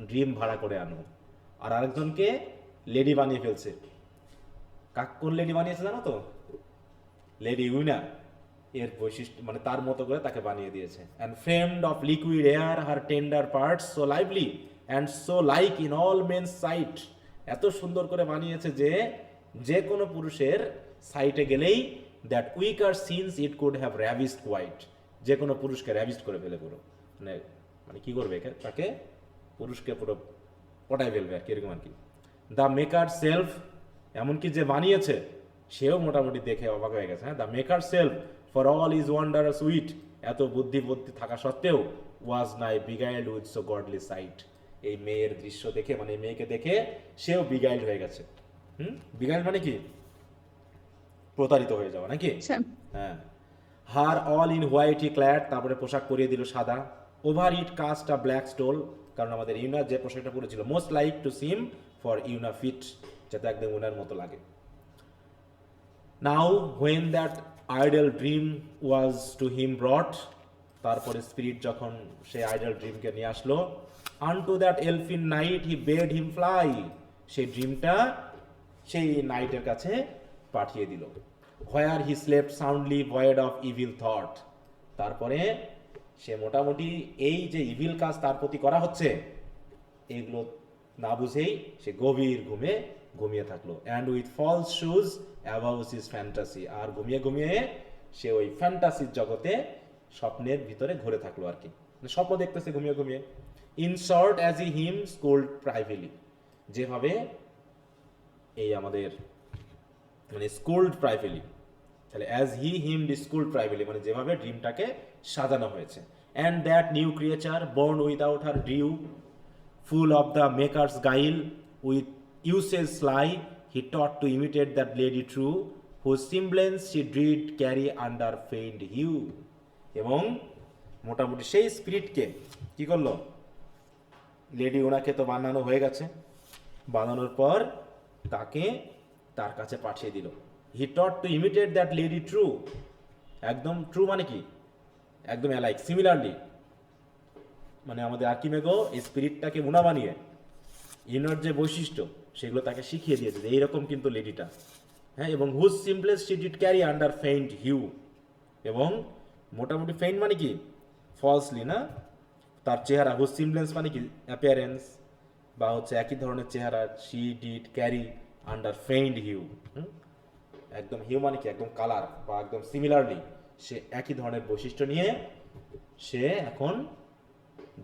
ড্রিম ভাড়া করে আনো, আর আরেকজনকে লেডি বানিয়ে ফেলছে। কোন লেডি বানিয়েছে জানো তো? লেডি উইনা, এর বৈশিষ্ট্য মানে তার মতো করে তাকে বানিয়ে দিয়েছে। And framed of liquid air her tender parts so lively and so like in all men's sight, এত সুন্দর করে বানিয়েছে যে যে কোনো পুরুষের সাইটে গেলেই that weaker sense it could have ravished quite, যে কোনো পুরুষকে র্যাভিস্ট করে ফেলে পুরো, মানে মানে কি করবে তাকে, পুরুষকে পুরো পটায় ফেলবে আর কি, এরকম আর কি। দ্য মেকার সেলফ, এমনকি যে বানিয়েছে সেও মোটামুটি দেখে অবাক হয়ে গেছে, হ্যাঁ, the maker self for all his wondrous wit, এত বুদ্ধি থাকা সত্ত্বেও was nigh beguiled with so godly sight, এই মেয়ের দৃশ্য দেখে, মানে এই মেয়েকে দেখে সেও বিগাইল্ড হয়ে গেছে। বিগাইল্ড মানে কি, প্রতারিত হয়ে যাওয়া নাকি, হ্যাঁ। Her all in white he clad, তারপরে পোশাক পরিয়ে দিল সাদা। Over it cast a black stole, কারণ আমাদের ইউনার যে পোশাকটা পরেছিল, most like to seem for Una fit, যাতে একদম উনার মতো লাগে। Now when that idle dream was to him brought, তারপরে স্পিরিট যখন সেই আইডল ড্রিমকে নিয়ে আসলো, unto that elfin knight he bade him fly, সেই ড্রিমটা সেই নাইটের কাছে পাঠিয়ে দিল। Where he slept soundly void of evil thought, তারপরে সে মোটামুটি এই যে ইভিল কাজ তার প্রতি করা হচ্ছে এগুলো না বুঝেই সে গভীর ঘুমে ঘুমিয়ে থাকলো। And with false shows about his fantasy, আর ঘুমিয়ে ঘুমিয়ে সে ওই ফ্যান্টাসির জগতে স্বপ্নের ভিতরে ঘুরে থাকলো আর কি, মানে স্বপ্ন দেখতেছে ঘুমিয়ে ঘুমিয়ে। In short as he him schooled privately, যেভাবে এই আমাদের মানে স্কুলড প্রাইভেটলি, তাহলে as he him schooled privately মানে যেভাবে ড্রিমটাকে সাজানো হয়েছে। And that new creature born without her due, full of the maker's guile, with usage sly, he taught to imitate that lady true, whose semblance she did carry under feigned hue. এবং মোটামুটি সেই স্পিরিটকে কি করলো, lady ওনাকে তো বানানো হয়ে গেছে, বানানোর পর তাকে তার কাছে পাঠিয়ে দিল। He taught to imitate that lady true, একদম ট্রু মানে কি, একদম অ্যালাইক, সিমিলারলি, মানে আমাদের আর্কিমেগো এই স্পিরিটটাকে মুনা বানিয়ে ইনার যে বৈশিষ্ট্য সেগুলো তাকে শিখিয়ে দিয়েছে যে এইরকম কিন্তু লেডিটা, হ্যাঁ। এবং whose semblance she did carry under faint hue, এবং মোটামুটি ফেইন্ট মানে কি ফলসলি না, তার চেহারা, হুজ সিমব্লেন্স মানে কি অ্যাপিয়ারেন্স বা হচ্ছে একই ধরনের চেহারা, she did carry under faint hue, একদম হিউ মানে কি একদম কালার বা একদম সিমিলারলি, সে একই ধরনের বৈশিষ্ট্য নিয়ে সে এখন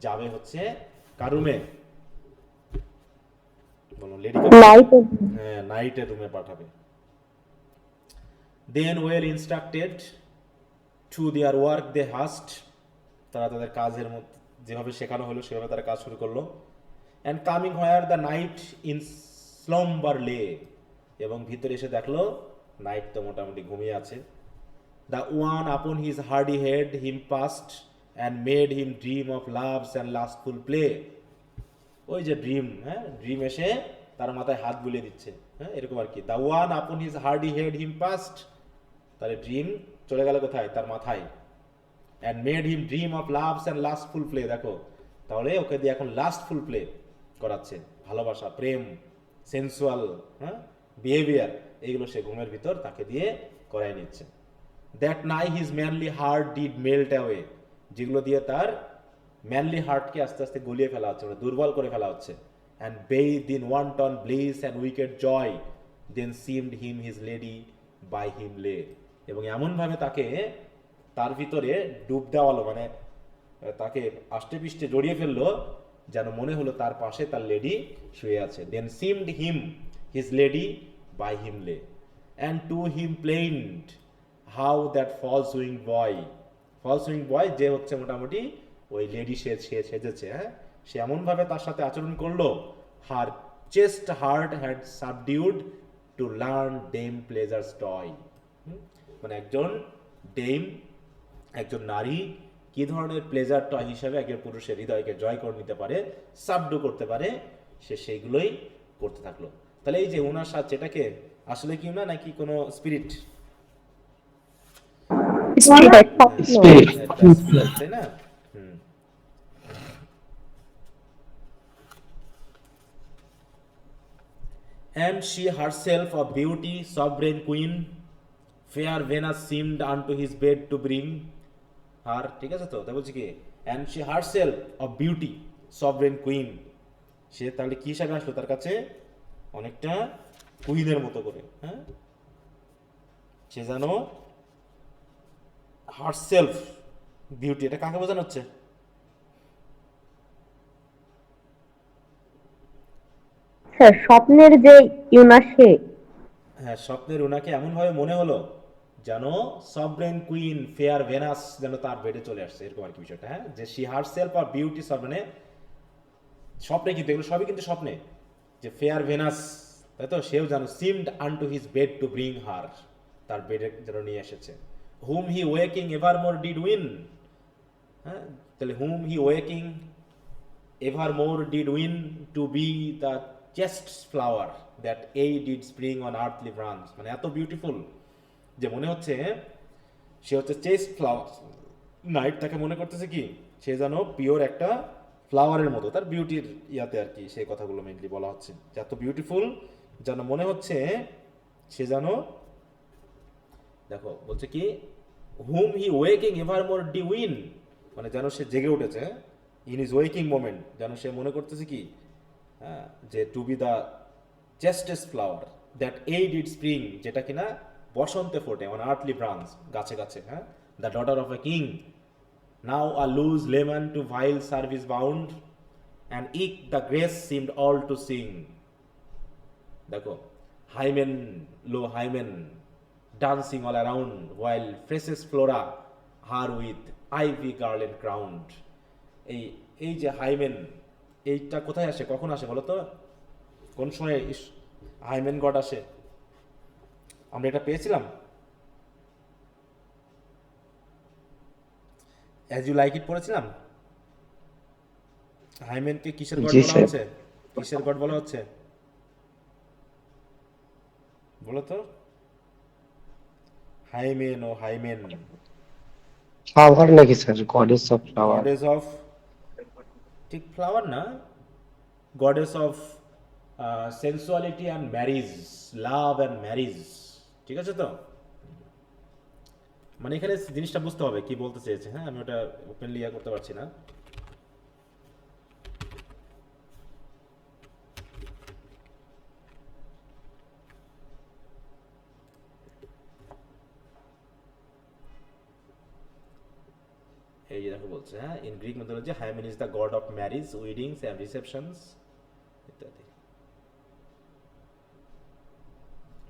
যাবে হচ্ছে কারুমে, বলো লেডিকে হ্যাঁ নাইটের রুমে পাঠাবে। Then well instructed to their work they haste, তারা তাদের কাজের মধ্যে যেভাবে শেখানো হলো সেভাবে তারা কাজ শুরু করলো। And coming where the knight in slumber lay, এবং ভিতরে এসে দেখলো নাইট তো মোটামুটি ঘুমিয়ে আছে। The one upon his hardy head him placed and made him dream of loves and lustful play, ওই যে ড্রিম, হ্যাঁ ড্রিম এসে তার মাথায় হাত বুলিয়ে দিচ্ছে, হ্যাঁ এরকম আর কি। The one upon his hardy head him placed, তাহলে ড্রিম চলে গেল কোথায়, তার মাথায়। And made him dream of loves and lustful play, দেখো তাহলে ওকে দিয়ে এখন লাস্টফুল প্লে করাচ্ছে, ভালোবাসা, প্রেম, সেন্সুয়াল, হ্যাঁ বিহেভিয়ার, এইগুলো সে ঘুমের ভিতর তাকে দিয়ে করাই নিচ্ছে। দ্যাট নাই his manly heart did melt away, যেগুলো দিয়ে তার ম্যানলি হার্টকে আস্তে আস্তে গলিয়ে ফেলা হচ্ছে, মানে দুর্বল করে ফেলা হচ্ছে। And bathe in wanton bliss and wicked joy, then seemed him his lady by him lay, এবং এমনভাবে তাকে তার ভিতরে ডুব দেওয়ালো, মানে তাকে আষ্টে পৃষ্ঠে জড়িয়ে ফেললো যেন মনে হলো তার পাশে তার লেডি শুয়ে আছে। Then seemed him his lady by him lay, and to him plained how that false উইং বয়, ফলস উইং বয় যে হচ্ছে মোটামুটি ওই লেডি সে সেজেছে, হ্যাঁ সে এমনভাবে তার সাথে আচরণ করলো, her chaste heart had subdued to learn dame pleasure's toy, মানে একজন ডেম, একজন নারী কি ধরনের প্লেজার টয় হিসাবে একজন পুরুষের হৃদয়কে জয় করে নিতে পারে, সাবডু করতে পারে, সে সেইগুলোই করতে থাকলো। তাহলে এই যে ওনার সাথে এটাকে আসলে কি না নাকি কোনো স্পিরিট, তাই না? And she herself of beauty, sovereign queen, fair Venus seemed unto his bed to bring her, ঠিক আছে তো, তাই বলছি কি, and she herself of beauty, sovereign queen, সে তাহলে কি হিসাবে আসলো তার কাছে, অনেকটা কুইনের মতো করে, হ্যাঁ সে জানো হারসেলফ বিউটি, এটা কাকে বোঝানো হচ্ছে? স্যার স্বপ্নের যে ইউনা সে, হ্যাঁ স্বপ্নের উনাকে এমন ভাবে মনে হলো যেন সভরেন কুইন ফেয়ার ভেনাস যেন তার বেডে চলে আসছে, এরকম আর কি বিষয়টা, হ্যাঁ যে শি হারসেলফ আর বিউটি, সব মানে স্বপ্নে, কিন্তু এগুলো সবই কিন্তু স্বপ্নে, যে ফেয়ার ভেনাস, তাই তো, সেও যেন seemed unto his bed to bring her, তার বেডে যেন নিয়ে এসেছে। Whom he waking evermore did ween, হ্যাঁ তাহলে whom he waking evermore did ween to be the chaste flower that aye did spring on earthly branch, মানে এত beautiful যে মনে হচ্ছে সে হচ্ছে চেস্ট ফ্লাওয়ার, নাইট তাকে মনে করতেছে কি সে যেন পিওর একটা ফ্লাওয়ারের মতো, তার বিউটির ইয়াতে আর কি সেই কথাগুলো মেনলি বলা হচ্ছে, যে এত বিউটিফুল যেন মনে হচ্ছে সে যেন, দেখো বলছে কি হুম হি ওয়েকিং এভারমোর ডি উইন, মানে যেন সে জেগে উঠেছে, ইন ইজ ওয়েকিং মোমেন্ট, যেন সে মনে করতেছে কি, হ্যাঁ, যে to be the chastest flower that aid it spring, যেটা কিনা বসন্তে ফোটে, অন আর্থলি ব্রাঞ্চ, গাছে গাছে, হ্যাঁ, the daughter of a king, now a loose leman to vile service bound, and eke the grace seemed all to sing. দেখো, Hymen, lo Hymen, dancing all around, while freshest Flora her with ivy garland crowned. এই এই যে hymen, এইটা কোথায় আসে, কখন আসে বলো তো? কোন সময় হাইমেন গড আসে? আমরা এটা পেয়েছিলাম অ্যাজ ইউ লাইক ইট পড়েছিলাম। হাইমেনকে কিসের গড জি বলা স্যার। হচ্ছে? কিসের গড বলা হচ্ছে বলো তো? হাইমেন, ও হাইমেন, ফ্লাওয়ার নাকি sir? Goddess of flower. Goddess of, ঠিক ফ্লাওয়ার না, goddess of sensuality and marriage, love and marriage, ঠিক আছে তো? মানে এখানে জিনিসটা বুঝতে হবে কি বলতে চেয়েছে, হ্যাঁ, আমি ওটা ওপেনলি ইয়া করতে পারছি না। এই যে দেখো বলছে, হ্যাঁ, in Greek mythology Hymen is the god of marriage, weddings and receptions ইত্যাদি।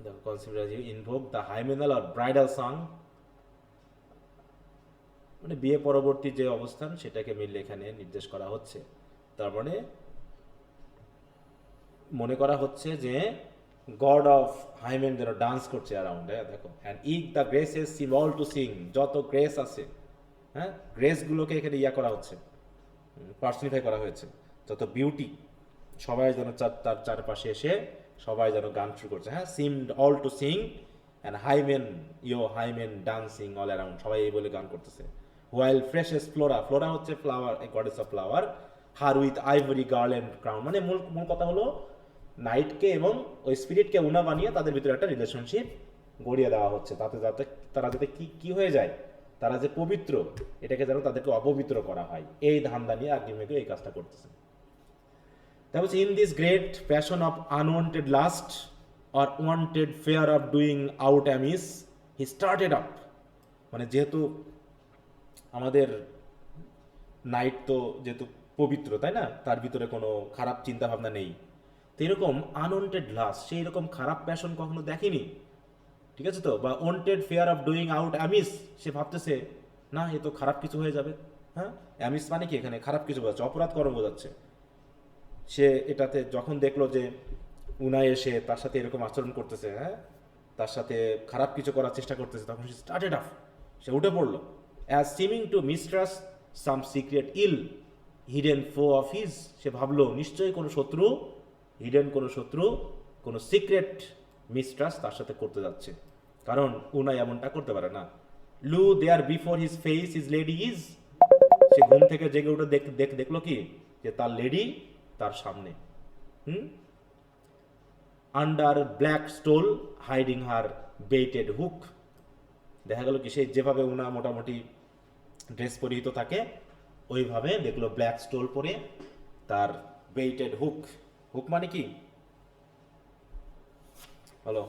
দেখো, consider you invoke the hymeneal or bridal song, মানে বিয়ে পরবর্তী যে অবস্থান সেটাকে মিললে এখানে নির্দেশ করা হচ্ছে। তার মানে মনে করা হচ্ছে যে গড অফ হাইমেন যেন ডান্স করছে অ্যারাউন্ড, হ্যাঁ, দেখো, and eke the গ্রেসেস SIM all to Singh, যত গ্রেস আছে, হ্যাঁ, গ্রেসগুলোকে এখানে ইয়া করা হচ্ছে, পার্সনিফাই করা হয়েছে, যত বিউটি, সবাই যেন তার চারপাশে এসে সবাই যেন গান শুরু করছে, হ্যাঁ, seemed all to Singh and hymen, yo hymen dancing all around, সবাই এই বলে গান করতেছে। হোয়াইল ফ্রেশেস ফ্লোরা, ফ্লোরা হচ্ছে flower, goddess of flower, her with ivory garland crown, মানে মূল মূল কথা হলো নাইটকে এবং ওই স্পিরিটকে উনা বানিয়ে তাদের ভিতরে একটা রিলেশনশিপ গড়িয়ে দেওয়া হচ্ছে, তাতে যাতে তারা যাতে কি কি হয়ে যায়, তারা যে পবিত্র, এটাকে যেন তাদেরকে অপবিত্র করা হয়, এই ধান্দা নিয়ে আর্কিমেগো এই কাজটা করতেছে। That was in this great passion of unwanted lust or wanted fear of doing out amiss, he started up, মানে যেহেতু আমাদের নাইট তো যেহেতু পবিত্র, তাই না, তার ভিতরে কোনো খারাপ চিন্তা ভাবনা নেই, তো এরকম আনওয়ান্টেড লাস্ট, সেই রকম খারাপ প্যাশন কখনো দেখেনি, ঠিক আছে তো, বা wanted fear of doing aught amiss, সে ভাবতেছে না এ তো খারাপ কিছু হয়ে যাবে, হ্যাঁ, অ্যামিস মানে কি এখানে খারাপ কিছু বোঝাচ্ছে, অপরাধ কর্ম বোঝাচ্ছে। সে এটাতে যখন দেখলো যে উনায় এসে তার সাথে এরকম আচরণ করতেছে, হ্যাঁ, তার সাথে খারাপ কিছু করার চেষ্টা করতেছে, তখন সে স্টার্টেড আপ, সে উঠে পড়লো, অ্যাজ সিমিং টু মিস্ট্রাস্ট সাম সিক্রেট ইল হিডেন ফো অফ হিজ, সে ভাবলো নিশ্চয়ই কোনো শত্রু, হিডেন কোনো শত্রু, কোনো সিক্রেট মিস্ট্রাস্ট তার সাথে করতে যাচ্ছে, কারণ উনাই এমনটা করতে পারে না। Lo there before his face his lady is, সে ঘুম থেকে জেগে উঠে দেখলো কি যে তার লেডি তার সামনে, আন্ডার ব্ল্যাক স্টোল হাইডিং হার বেইটেড হুক, দেখা গেল কি সেই যেভাবে উনা মোটামুটি ড্রেস পরিহিত থাকে ওইভাবে দেখলো ব্ল্যাক স্টোল পরে তার বেইটেড হুক, হুক মানে কি হলো,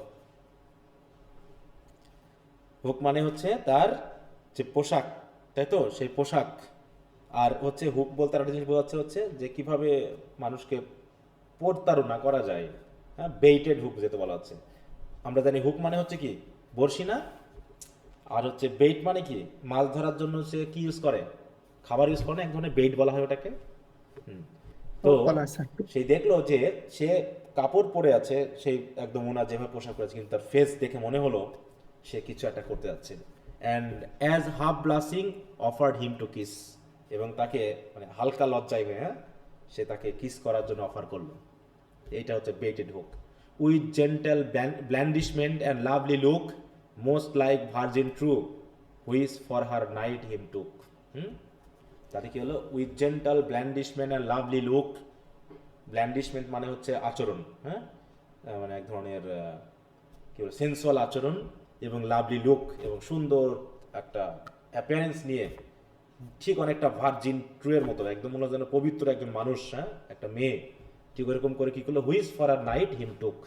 হুক মানে হচ্ছে তার যে পোশাক, তাই তো, সেই পোশাক, আর হচ্ছে হুক বলতে একটা জিনিস বোঝাচ্ছে হচ্ছে যে কিভাবে মানুষকে প্রতারণা করা যায়, হ্যাঁ, বেইটেড হুক যেটা বলা হচ্ছে। আমরা জানি হুক মানে হচ্ছে কি বড়শি না, আর হচ্ছে বেইট মানে কি মাছ ধরার জন্য সে কি ইউজ করে, খাবার ইউজ করে না, এক ধরনের বেইট বলা হয় ওটাকে। তো সেই দেখলো যে সে কাপড় পরে আছে, সেই একদম ওনার যেভাবে পোশাক পরেছে, কিন্তু তার ফেস দেখে মনে হলো সে কিছু একটা করতে যাচ্ছে, and as half blushing offered him to kiss, এবং তাকে মানে হালকা লজ্জায় হয়ে, হ্যাঁ, সে তাকে কিস করার জন্য অফার করলো, এইটা হচ্ছে baited hook. With gentle blandishment and lovely look most like virgin true which for her knight him took, তাতে কি হলো, with gentle blandishment and lovely look, blandishment মানে হচ্ছে আচরণ, হ্যাঁ, মানে এক ধরনের কি বলে সেন্সুয়াল আচরণ, এবং লাভলি লুক এবং সুন্দর একটা অ্যাপিয়ারেন্স নিয়ে ঠিক অনেকটা ভার্জিন ট্রুয়ের মতো, একদম মনে হয় যেন পবিত্র একজন মানুষ, হ্যাঁ, একটা মেয়ে, ঠিক ওরকম করে কি করলো, who's for R night him টুক,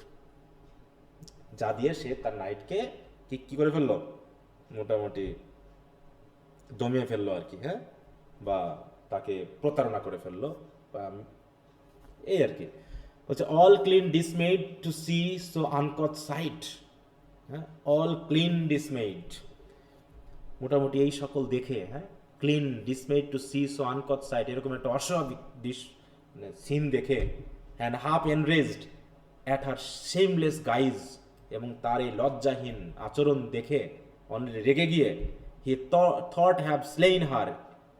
যা দিয়ে সে তার নাইটকে কি কি করে ফেললো, মোটামুটি দমিয়ে ফেললো আর কি, হ্যাঁ, বা তাকে প্রতারণা করে ফেললো, বা এই আর কি। হচ্ছে all clean dismayed to see so uncouth sight, হ্যাঁ, অল ক্লিন ডিসমেড, মোটামুটি এই সকল দেখে, হ্যাঁ, clean dismayed to see so uncouth sight, এরকম একটা অস্বাভাবিক সিন দেখে, and half enraged at her shameless guise, এবং তার এই লজ্জাহীন আচরণ দেখে অনেক রেগে গিয়ে, he thought have slain her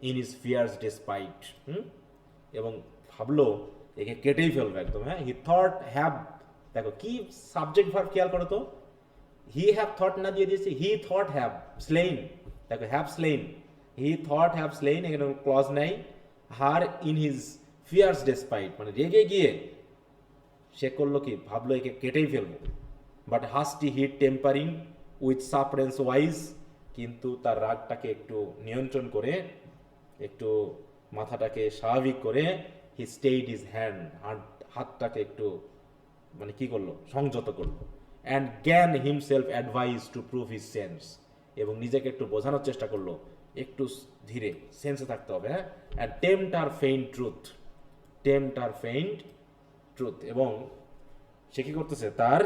in his fierce despite, এবং ভাবলো একে কেটেই ফেলবে একদম, হ্যাঁ, হি থট হ্যাভ, দেখো কি সাবজেক্ট ভার্ব খেয়াল করো তো, হি হ্যাভ থট না দিয়ে দিয়েছে, হি থট হ্যাভ স্লেইন, দেখো have slain, he thought have slain, এখানে ক্লজ নাই, her in his fierce despite, মানে রেগে গিয়ে সে করলো কি, ভাবলো একে কেটেই ফেলবো, but hasty heat tempering with sufferance wise, কিন্তু তার রাগটাকে একটু নিয়ন্ত্রণ করে, একটু মাথাটাকে স্বাভাবিক করে, হি স্টেইড হিজ হ্যান্ড, হাতটাকে একটু মানে কি করলো, সংযত করলো, অ্যান্ড জ্ঞান himself advice to prove his sense, এবং নিজেকে একটু বোঝানোর চেষ্টা করলো, একটু ধীরে, সেন্সে থাকতে হবে, হ্যাঁ, and tempt her faint truth, tempt her faint truth, এবং সে কি করতেছে, তার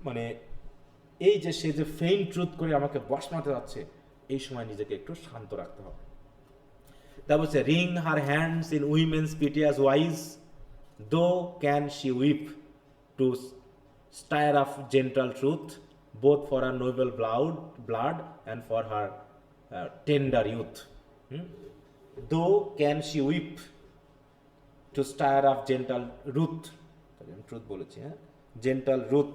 মানে এই যে সে যে ফেইন্ট ট্রুথ করে আমাকে বশ মারতে যাচ্ছে, এই সময় নিজেকে একটু শান্ত রাখতে হবে। তারপর হচ্ছে wring her hands in women's piteous wise, tho can she weep to stir of gentle truth, both for her noble blood and for her tender youth, tho can she weep to stir of gentle ruth, আমি truth বলেছি, হ্যাঁ, gentle Ruth,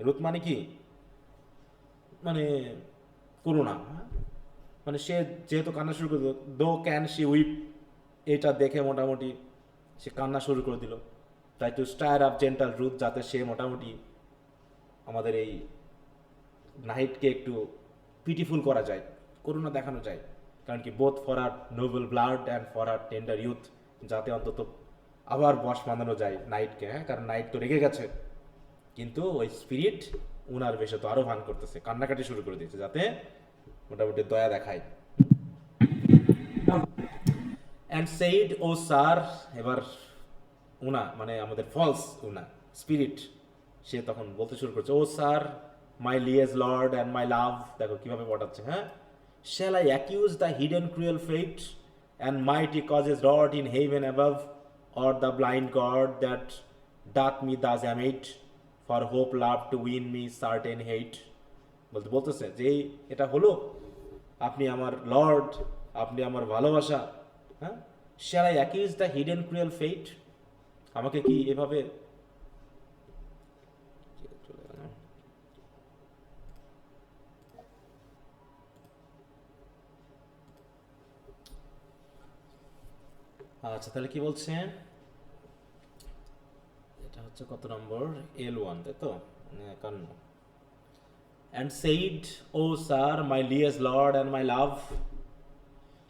Ruth মানে কি, মানে করুণা, হ্যাঁ? মানে সে যেহেতু কান্না শুরু করে দিল, দো ক্যান শি উইপ, এটা দেখে মোটামুটি সে কান্না শুরু করে দিল, তাই to stir of gentle ruth, যাতে সে মোটামুটি আমাদের এই নাইটকে একটু পিটিফুল করা যায়, করুণা দেখানো যায়, কারণ কি both for her noble blood and for her tender youth, যাতে অন্তত আবার বশ বাঁধানো যায় নাইটকে, হ্যাঁ, কারণ নাইট তো রেগে গেছে, কিন্তু ওই স্পিরিট উনার বেশে তো আরো ভান করতেছে, কান্নাকাটি শুরু করে দিয়েছে, যাতে মোটামুটি দয়া দেখায়। অ্যান্ড সেইড ও স্যার, এবার উনা মানে আমাদের ফলস উনা স্পিরিট, সে তখন বলতে শুরু করছে, O sir my liege lord and my love, দেখো কিভাবে পটাচ্ছে, হ্যাঁ, shall I accuse the hidden cruel fate and mighty causes rod in heaven above, or the blind god that doth me thus amate, for hope love to win me certain hate, বলতেছে যে এটা হলো, আপনি আমার Lord, আপনি আমার ভালোবাসা, হ্যাঁ, shall I accuse the hidden cruel fate, আমাকে কি এভাবে, আচ্ছা তাহলে কি বলছে, এটা হচ্ছে কত নম্বর, L1, তাই তো, 51, and said, O sir, my liege lord and my love,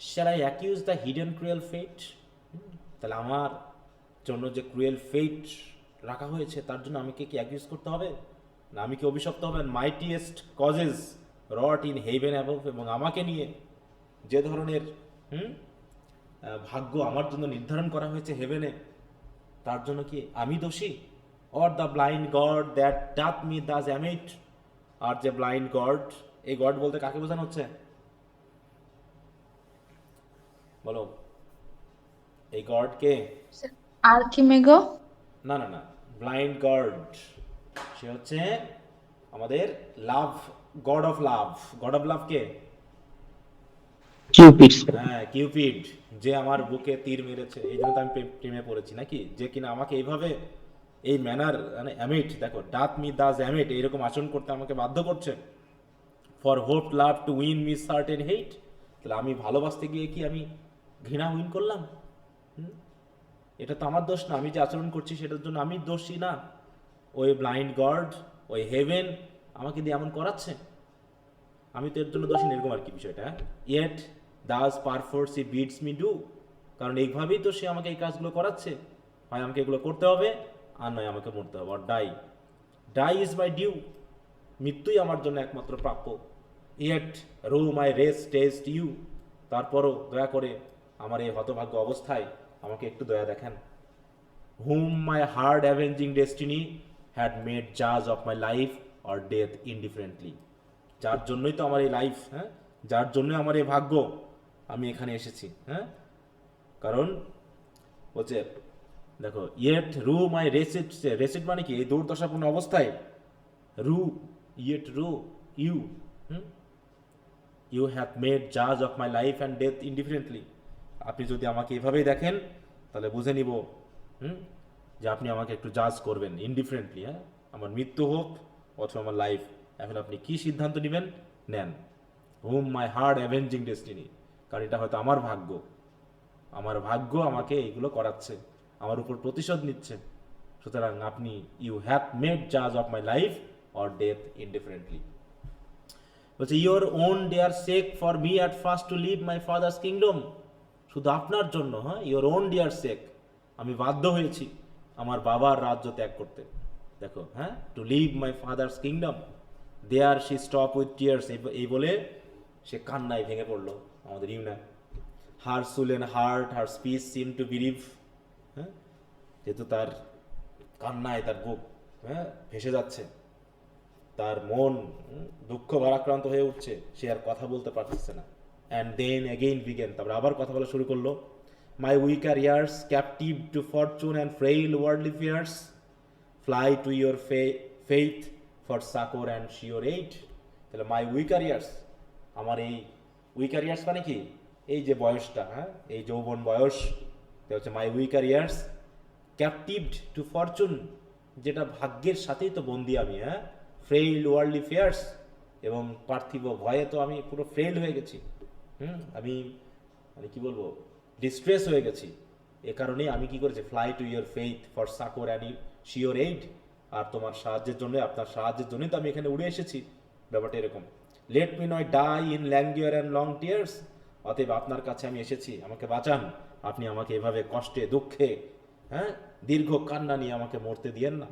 shall I accuse the hidden cruel fate, তাহলে আমার জন্য যে ক্রুয়েল ফেট রাখা হয়েছে তার জন্য আমাকে কি অ্যাকিউজ করতে হবে, না আমি কি অভিশপ্ত হবেন, mightiest causes rod in heaven above, এবং আমাকে নিয়ে যে ধরনের ভাগ্য আমার জন্য নির্ধারণ করা হয়েছে হেভেনে, তার জন্য কি আমি দোষী, or the blind god that doth me thus amate, আর যে ব্লাইন্ড গড, এই গড বলতে কাকে বোঝানো হচ্ছে, বলো, এই গড কে, আর্কিমেগো, না না না, ব্লাইন্ড গড সে হচ্ছে আমাদের love, god of love, god of love কে, কিউপিড। হ্যাঁ কিউপিড, যে আমার বুকে তীর মেরেছে, এই জন্য তো আমি প্রেমে পড়েছি নাকি, যে কিনা আমাকে এইভাবে এই ম্যানার মানে অ্যামিট, দেখো ডাথ মি দাস অ্যামিট, এইরকম আচরণ করতে আমাকে বাধ্য করছে, for hope love to win me certain hate, তাহলে আমি ভালোবাসতে গিয়ে কি আমি ঘৃণা উইন করলাম, এটা তো আমার দোষ না, আমি যে আচরণ করছি সেটার জন্য আমি দোষী না, ওই ব্লাইন্ড গড, ওই হেভেন আমাকে দিয়ে এমন করাচ্ছে, আমি তো এর জন্য দোষী না, এরকম আর কি বিষয়টা। Yet thus perforce he bids me do, কারণ এইভাবেই তো সে আমাকে এই কাজগুলো করাচ্ছে, হয় আমাকে এগুলো করতে হবে আর নয় আমাকে মরতে হবে। আর die, die is my due, মৃত্যুই আমার জন্য একমাত্র প্রাপ্য। Yet rue my race test you, তারপরও দয়া করে আমার এই হতভাগ্য অবস্থায় আমাকে একটু দয়া দেখেন। Whom my hard avenging destiny had made জাজ of my life or death indifferently, যার জন্যই তো আমার এই লাইফ, হ্যাঁ, যার জন্যই আমার এই ভাগ্য, আমি এখানে এসেছি, হ্যাঁ। কারণ বলছে দেখো, ইয়েট রু মাই রেসিট, রেসিট মানে কি এই দুর্দশাপূর্ণ অবস্থায়, rue yet rue you, you have made জাজ of my life and death indifferently, আপনি যদি আমাকে এভাবেই দেখেন তাহলে বুঝে নিব যে আপনি আমাকে একটু জাজ করবেন ইনডিফারেন্টলি, হ্যাঁ, আমার মৃত্যু হোক অথবা আমার লাইফ, এখন আপনি কি সিদ্ধান্ত নেবেন নেন। হুম মাই হার্ড অ্যাভেঞ্জিং ডেস্টিনি, কারণ এটা হয়তো আমার ভাগ্য, আমার ভাগ্য আমাকে এইগুলো করাচ্ছে, আমার উপর প্রতিশোধ নিচ্ছে, সুতরাং আপনি ইউ হ্যাভ মেড জাজ of my life or death indifferently. বলছে your own dear sake for me at first to leave my father's kingdom, শুধু আপনার জন্য, হ্যাঁ, ইউর ওন ডিয়ার সেক, আমি বাধ্য হয়েছি আমার বাবার রাজ্য ত্যাগ করতে। দেখো, হ্যাঁ, to leave my father's kingdom, there she stopped with tears, এই বলে সে কান্নায় ভেঙে পড়লো আমাদের Una. Her soul and heart her speech seem to believe, হ্যাঁ, যেহেতু তার কান্নায় তার বুক, হ্যাঁ, ভেসে যাচ্ছে, তার মন দুঃখ ভারাক্রান্ত হয়ে উঠছে, সে আর কথা বলতে পারতেছে না। অ্যান্ড দেন এগেইন বিগেন, তারপরে আবার কথা বলা শুরু করলো। My weaker years captive to fortune and frail worldly fears fly to your faith for succour and sure aid. তাহলে মাই উইকার ইয়ার্স, আমার এই উইকার ইয়ার্স মানে কি, এই যে বয়সটা, হ্যাঁ, এই যৌবন বয়স, এটা হচ্ছে মাই উইকার ইয়ার্স ক্যাপটিভড টু ফরচুন, যেটা ভাগ্যের সাথেই তো বন্দি আমি, হ্যাঁ, ফ্রেইল ওয়ার্ল্ডলি ফেয়ার্স, এবং পার্থিব ভয়ে তো আমি পুরো ফ্রেইল হয়ে গেছি, আমি মানে কি বলবো, ডিস্ট্রেস হয়ে গেছি। এ কারণেই আমি কি করেছি, fly to your faith for succour and sure aid, আর তোমার সাহায্যের জন্য, আপনার সাহায্যের জন্যই তো আমি এখানে উড়ে এসেছি। ব্যাপারটা এরকম। Let me not die in languor and long tears, অতএব আপনার কাছে আমি এসেছি, আমাকে বাঁচান, আপনি আমাকে এভাবে কষ্টে দুঃখে, হ্যাঁ, দীর্ঘ কান্না নিয়ে আমাকে মরতে দিয়েন না।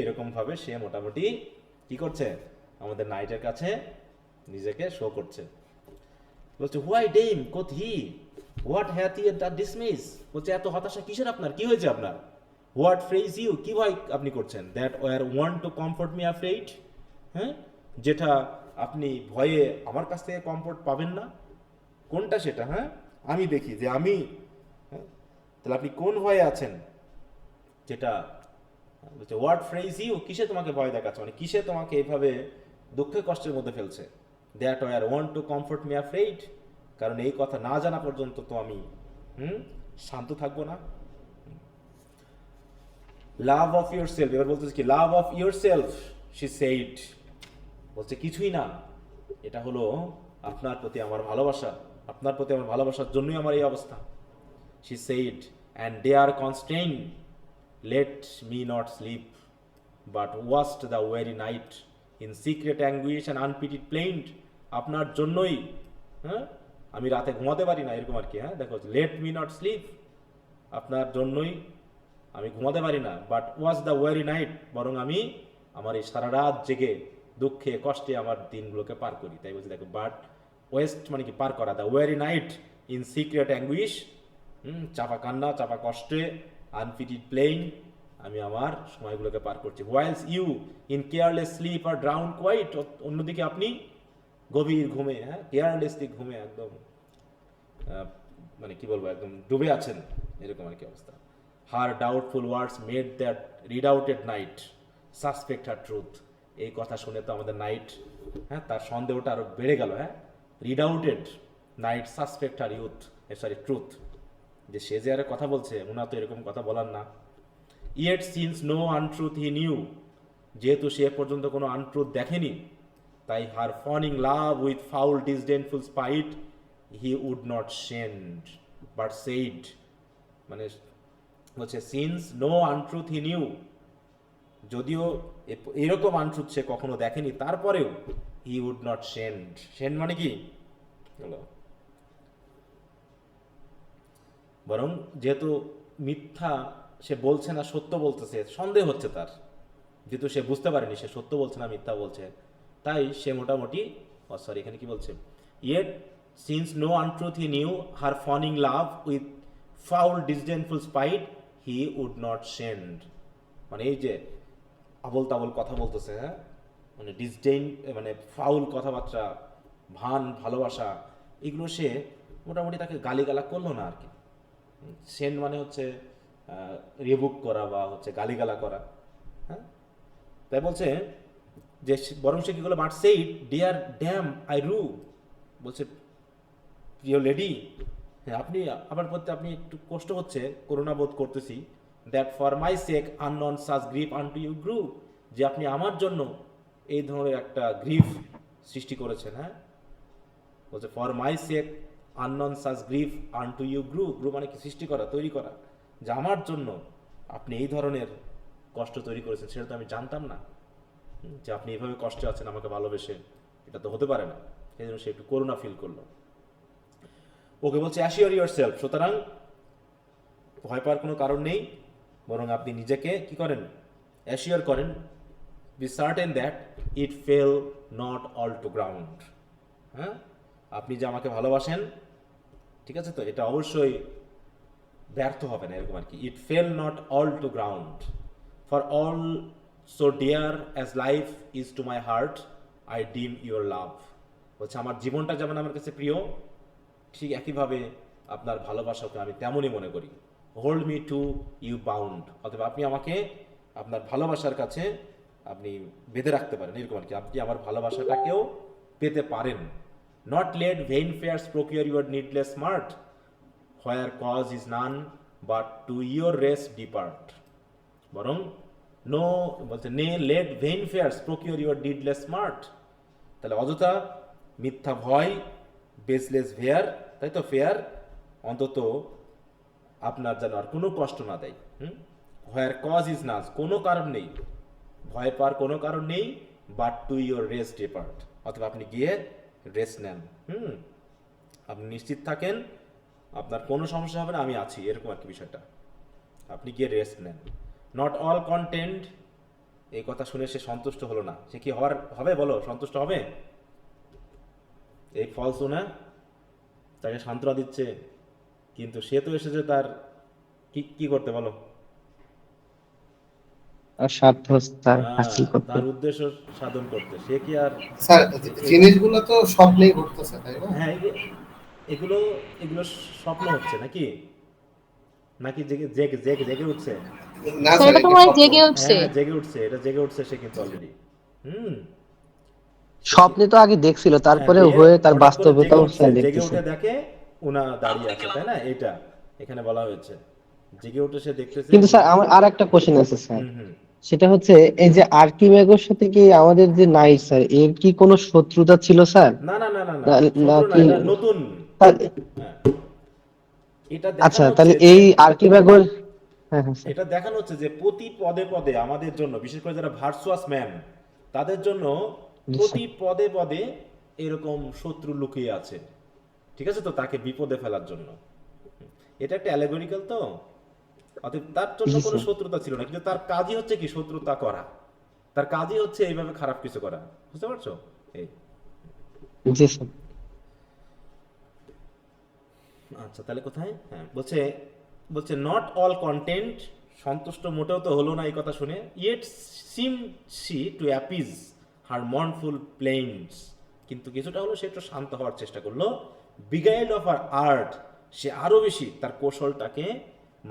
এরকমভাবে সে মোটামুটি কি করছে, আমাদের নাইটের কাছে নিজেকে শো করছে। বলছে why dame quoth he, what hath he that dismiss, বলছে এত হতাশা কিসের আপনার, কি হয়েছে আপনার। হোয়াট ফ্রেজ ইউ, কি ভয় আপনি করছেন। That were wont to comfort me afraid, হ্যাঁ, যেটা আপনি ভয়ে আমার কাছ থেকে কমফোর্ট পাবেন না, কোনটা সেটা, হ্যাঁ, আমি দেখি যে আমি, হ্যাঁ, তাহলে আপনি কোন ভয়ে আছেন, যেটা বলছে হোয়াট ফ্রেজ ইউ, কিসে তোমাকে ভয় দেখাচ্ছে, মানে কিসে তোমাকে এইভাবে দুঃখে কষ্টের মধ্যে ফেলছে। That were wont to comfort me afraid, কারণ এই কথা না জানা পর্যন্ত তো আমি শান্ত থাকবো না। লাভ অফ ইউর সেলফ, এবার বলতেছে কি, love of your self she said, বলছে কিছুই না, এটা হলো আপনার প্রতি আমার ভালোবাসা, আপনার প্রতি আমার ভালোবাসার জন্যই আমার এই অবস্থা। She said and they are constrain, let me not sleep but waste the weary night in secret anguish and unpitied plaint, আপনার জন্যই, হ্যাঁ, আমি রাতে ঘুমাতে পারি না, এরকম আর কি, হ্যাঁ। দেখো, লেট মি নট স্লিপ, আপনার জন্যই আমি ঘুমাতে পারি না, but was the weary night, বরং আমি আমার এই সারা রাত জেগে দুঃখে কষ্টে আমার দিনগুলোকে পার করি। তাই বলছি, দেখো, বাট ওয়েস্ট মানে কি পার করা, the weary night in secret anguish, চাপা কান্না, চাপা কষ্টে, আনপিটিড প্লেইন, আমি আমার সময়গুলোকে পার করছি। Whiles you in careless sleep are drowned quite, অন্যদিকে আপনি গভীর ঘুমে, হ্যাঁ, কেয়ারলেসলি ঘুমে একদম মানে কি বলবো, একদম ডুবে আছেন, এরকম আর কি অবস্থা। Her doubtful words made that redoubted knight suspect her truth, এই কথা শুনে তো আমাদের নাইট, হ্যাঁ, তার সন্দেহটা আরো বেড়ে গেল, হ্যাঁ। রিডাউটেড নাইট সাসপেক্ট হার ট্রুথ, যে সে যে আরে কথা বলছে, ওনা তো এরকম কথা বলার না। Yet since no untruth he knew, যেহেতু সে পর্যন্ত কোনো আনট্রুথ দেখেনি, তাই her fawning love with foul disdainful spite he would not send but said, মানে বলছে since no untruth he knew, যদিও এরকম আনট্রুথ সে কখনো দেখেনি, তারপরেও he would not send. Send মানে কি হলো, বরং যেহেতু মিথ্যা সে বলছে না, সত্য বলতেছে, সন্দেহ হচ্ছে তার, যেহেতু সে বুঝতে পারেনি সে সত্য বলছে না মিথ্যা বলছে, তাই সে মোটামুটি, সরি এখানে কি বলছে, yet since no untruth he knew her fawning love with foul disdainful spite he would not send. মানে এই যে আবল তাবল কথা বলতেছে, হ্যাঁ, মানে ডিসডেইন, মানে ফাউল কথাবার্তা, ভান ভালোবাসা, এগুলো সে মোটামুটি তাকে গালিগালা করলো না আর কি। সেন্ড মানে হচ্ছে রিবুক করা বা হচ্ছে গালিগালা করা, হ্যাঁ। তাই বলছে যে বরং সে কি করলো, but said dear dame I rue, বলছে প্রিয় লেডি, হ্যাঁ আপনি আমার প্রতি আপনি একটু কষ্ট হচ্ছে, করুণা বোধ করতেছি, that for my sake unknown such grief unto you grew, যে আপনি আমার জন্য এই ধরনের একটা গ্রিফ সৃষ্টি করেছেন, হ্যাঁ। বলছে for my sake unknown such grief unto you grew, grew মানে কি সৃষ্টি করা, তৈরি করা, যে আমার জন্য আপনি এই ধরনের কষ্ট তৈরি করেছেন, সেটা তো আমি জানতাম না, যে আপনি এইভাবে কষ্টে আছেন আমাকে ভালোবেসে, এটা তো হতে পারে না। সেই জন্য সে একটু করুণা ফিল করলো। ওকে বলছে অ্যাসিওর ইউর সেলফ, সুতরাং ভয় পাওয়ার কোনো কারণ নেই, বরং আপনি নিজেকে কি করেন, অ্যাসিওর করেন, be certain that it fell not all to ground, হ্যাঁ, আপনি যে আমাকে ভালোবাসেন, ঠিক আছে তো, এটা অবশ্যই ব্যর্থ হবে না, এরকম আর কি। It fell not all to ground for all so dear as life is to my heart I deem your love. বলছে আমার জীবনটা যেমন আমার কাছে প্রিয়, ঠিক একইভাবে আপনার ভালোবাসাকে আমি তেমনই মনে করি। Hold me to you bound, অথবা আপনি আমাকে আপনার ভালোবাসার কাছে আপনি বেঁধে রাখতে পারেন, এরকম আর কি, আপনি আমার ভালোবাসাটাকেও পেতে পারেন। Not let vain fears procure your needless smart where cause is none but to your rest depart, বরং নো, বলছে nay let vain fears procure your needless smart, তাহলে অযথা মিথ্যা ভয়, বেসলেস ফেয়ার, তাই তো, ফেয়ার অন্তত আপনার যেন আর কোনো কষ্ট না দেয়। হোয়ার কজ ইজ নাস, কোনো কারণ নেই, ভয় পাওয়ার কোনো কারণ নেই, but to your rest depart, অথবা আপনি গিয়ে রেস্ট নেন, আপনি নিশ্চিত থাকেন আপনার কোনো সমস্যা হবে না, আমি আছি, এরকম আর কি বিষয়টা, আপনি গিয়ে রেস্ট নেন। নট অল কন্টেন্ট, এই কথা শুনে সে সন্তুষ্ট হলো না। সে কি হবে বলো, সন্তুষ্ট হবে? এই ফল শোনা তাকে সান্ত্বনা দিচ্ছে, কিন্তু সে তো এসেছে তার কি করতে বলো, আর স্বার্থ তার হাসিল করতে। তার উদ্দেশ্য সাধন করতে। সে কি আর স্যার জিনিসগুলো তো স্বপ্নেই ঘটতেছে তাই না? হ্যাঁ, এগুলো এগুলো স্বপ্ন হচ্ছে নাকি, নাকি জেগে জেগে জেগে জেগে উঠছে? না স্যার, ছেলেটা এটা তোমার স্বপ্ন। জেগে উঠছে। হ্যাঁ জেগে উঠছে, এটা জেগে উঠছে সে কিন্তু অলরেডি। স্বপ্নে তো আগে দেখছিল, তারপরে দিয়ে হয়ে তার হঠাৎ করে জেগে বাস্তবতাও উঠছে, স্যার জেগে দেখতেছে। উঠে দেখে উনা দাঁড়িয়ে আছে, তাই না, এটা এখানে বলা হয়েছে, জেগে উঠে সে দেখতেছে। কিন্তু স্যার আমার আর একটা কোশ্চেন আছে স্যার, হুম হুম সেটা হচ্ছে এই যে আর্কিমেগোর সাথে কি আমাদের যে নাইট স্যার, এর কি কোনো শত্রুতা ছিল স্যার? না না না না না, শত্রু না, নাকি এটা নতুন। তা- হ্যাঁ, এটা আচ্ছা, দেখানো হচ্ছে তাহলে যে, এই আর্কিমেগোর, হ্যাঁ হ্যাঁ স্যার, এটা দেখানো হচ্ছে যে প্রতি পদে পদে আমাদের জন্য, বিশেষ করে যারা ভার্চুয়াস ম্যান, তাদের জন্য জি স্যার। প্রতি পদে পদে এরকম শত্রু লুকিয়ে আছে, ঠিক আছে তো, তাকে বিপদে ফেলার জন্য। এটা একটা অ্যালেগরিক্যাল তো, অতএব তার জন্য জি কোনো স্যার। শত্রুতা ছিল না, কিন্তু তার কাজই হচ্ছে কি শত্রুতা করা, তার কাজই হচ্ছে এইভাবে খারাপ কিছু করা, বুঝতে পারছো? এই জি স্যার। আচ্ছা তাহলে কোথায়, হ্যাঁ বলছে, বলছে নট অল কন্টেন্ট, সন্তুষ্ট মোটেও তো হলো না এই কথা শুনে, ইয়েট সিম সি টু অ্যাপিজ হার মর্নফুল প্লেইনস, কিন্তু কিছুটা হলো সে একটু শান্ত হওয়ার চেষ্টা করলো। বিগাইল অফ আর আর্ট, সে আরো বেশি তার কৌশলটাকে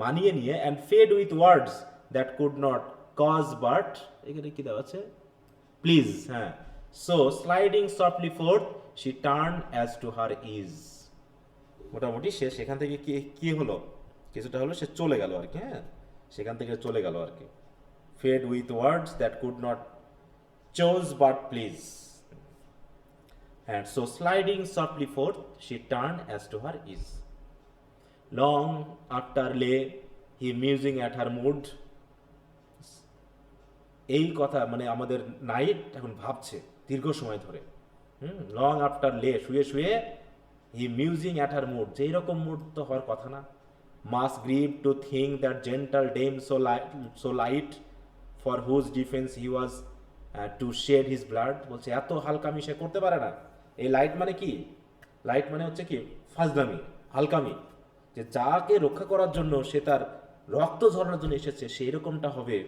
মানিয়ে নিয়ে, and fed with words that could not cause but, এখানে কি দেওয়া আছে, প্লিজ, হ্যাঁ, so sliding softly forth she turn as to her ease, মোটামুটি সে সেখান থেকে কি কি হলো, কিছুটা হলো সে চলে গেল আর কি, হ্যাঁ, সেখান থেকে চলে গেল আর কি। Fed with words that could not choose but please, and so sliding softly forth she turned as to her ease. Long after lay he musing at her mood, এই কথা মানে আমাদের নাইট এখন ভাবছে দীর্ঘ সময় ধরে, লং আফটার লে, শুয়ে শুয়ে হি মিউজিং অ্যাট হার মুড, যেই রকম মুড তো হওয়ার কথা না। Must grieve to think that gentle dame so light for whose defence he was to shed his blood. বলছে এত হালকামি সে করতে পারে না। এই লাইট মানে কি? লাইট মানে হচ্ছে কি ফাজলামি, হালকামি, যে যাকে রক্ষা করার জন্য সে তার রক্ত ঝরানোর জন্য এসেছে সেই রকমটা হবে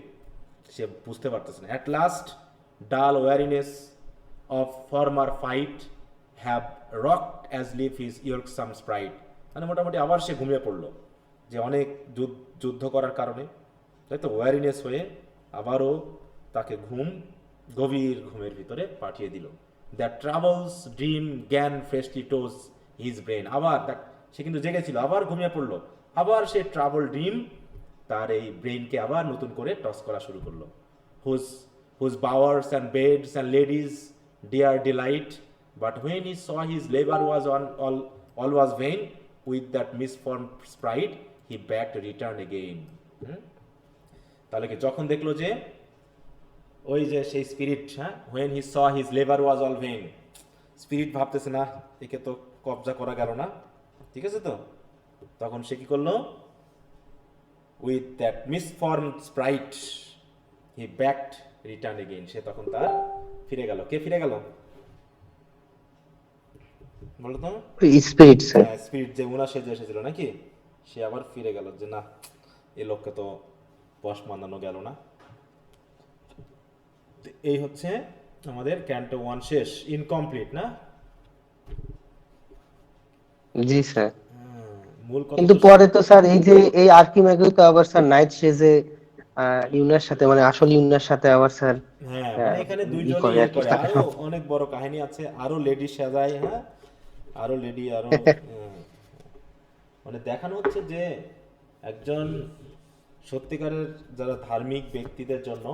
সে বুঝতে পারতেছে না। At last dull weariness of former fight have rocked asleep his irksome spright. মানে মোটামুটি আবার সে ঘুমিয়ে পড়লো, যে অনেক যুদ্ধ করার কারণে, তাই তো ওয়ারিনেস হয়ে আবারও তাকে গভীর ঘুমের ভিতরে পাঠিয়ে দিল। দ্য ট্রাভেলস ড্রিম জ্ঞান ফ্রেশলি টোজ হিজ ব্রেন। আবার সে কিন্তু জেগেছিল, আবার ঘুমিয়ে পড়লো, আবার সে ট্রাভেল ড্রিম তার এই ব্রেনকে আবার নতুন করে টস করা শুরু করলো। Whose bowers and beds and ladies dear delight, but when he saw his labour was all was vain with that misformed spright he back return again. তাহলে কি যখন দেখলো যে ওই যে সেই স্পিরিট, হ্যাঁ, when he saw his labour was all vein, spirit ভাবতেছে না একে তো কবজা করা গেল না, ঠিক আছে তো, তখন সে কি করলো, with that misformed spright he backed return again, সে তখন তার ফিরে গেল। কে ফিরে গেল বলো তো? Spirit sir. স্পিরিট যে উনা সেজে এসেছিল নাকি, সে আবার ফিরে গেল যে না এ লোককে তো বশ মানানো গেল না। এই হচ্ছে আমাদের ক্যান্টো 1 শেষ, ইনকমপ্লিট না? জি স্যার। মূল কথা কিন্তু তো পরে তো স্যার এই যে এই আর্কিমেগই তো আবার স্যার নাইট সেজে ইউনার সাথে, মানে আসল ইউনার সাথে আবার স্যার হ্যাঁ, মানে এখানে ই দুইজনই করে ইয়ে আর কি, করে, তাকে আরো সব অনেক বড় কাহিনী আছে, আরো লেডি সাজায়, হ্যাঁ, আরো লেডি, আরো মানে দেখানো হচ্ছে যে একজন সত্যিকারের যারা ধার্মিক ব্যক্তিদের জন্য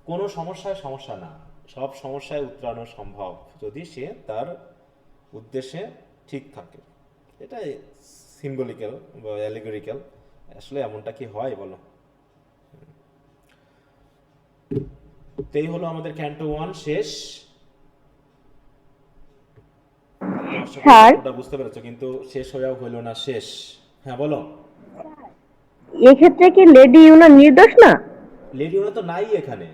কোনো সমস্যা না, সব সমস্যায় উতরানো সম্ভব যদি সে তার উদ্দেশ্যে ঠিক থাকে। এটা সিম্বলিক্যাল বা অ্যালিগরিক্যাল, আসলে এমনটা কি হয় বলো? এই হলো আমাদের ক্যান্টো 1 শেষ। স্যার ওটা বুঝতে পেরেছো, কিন্তু শেষ হয়েও হইল না শেষ। হ্যাঁ বলো। এক্ষেত্রে কি লেডি ইউনা নির্দোষ না? লেডিওনা তো নাই এখানে,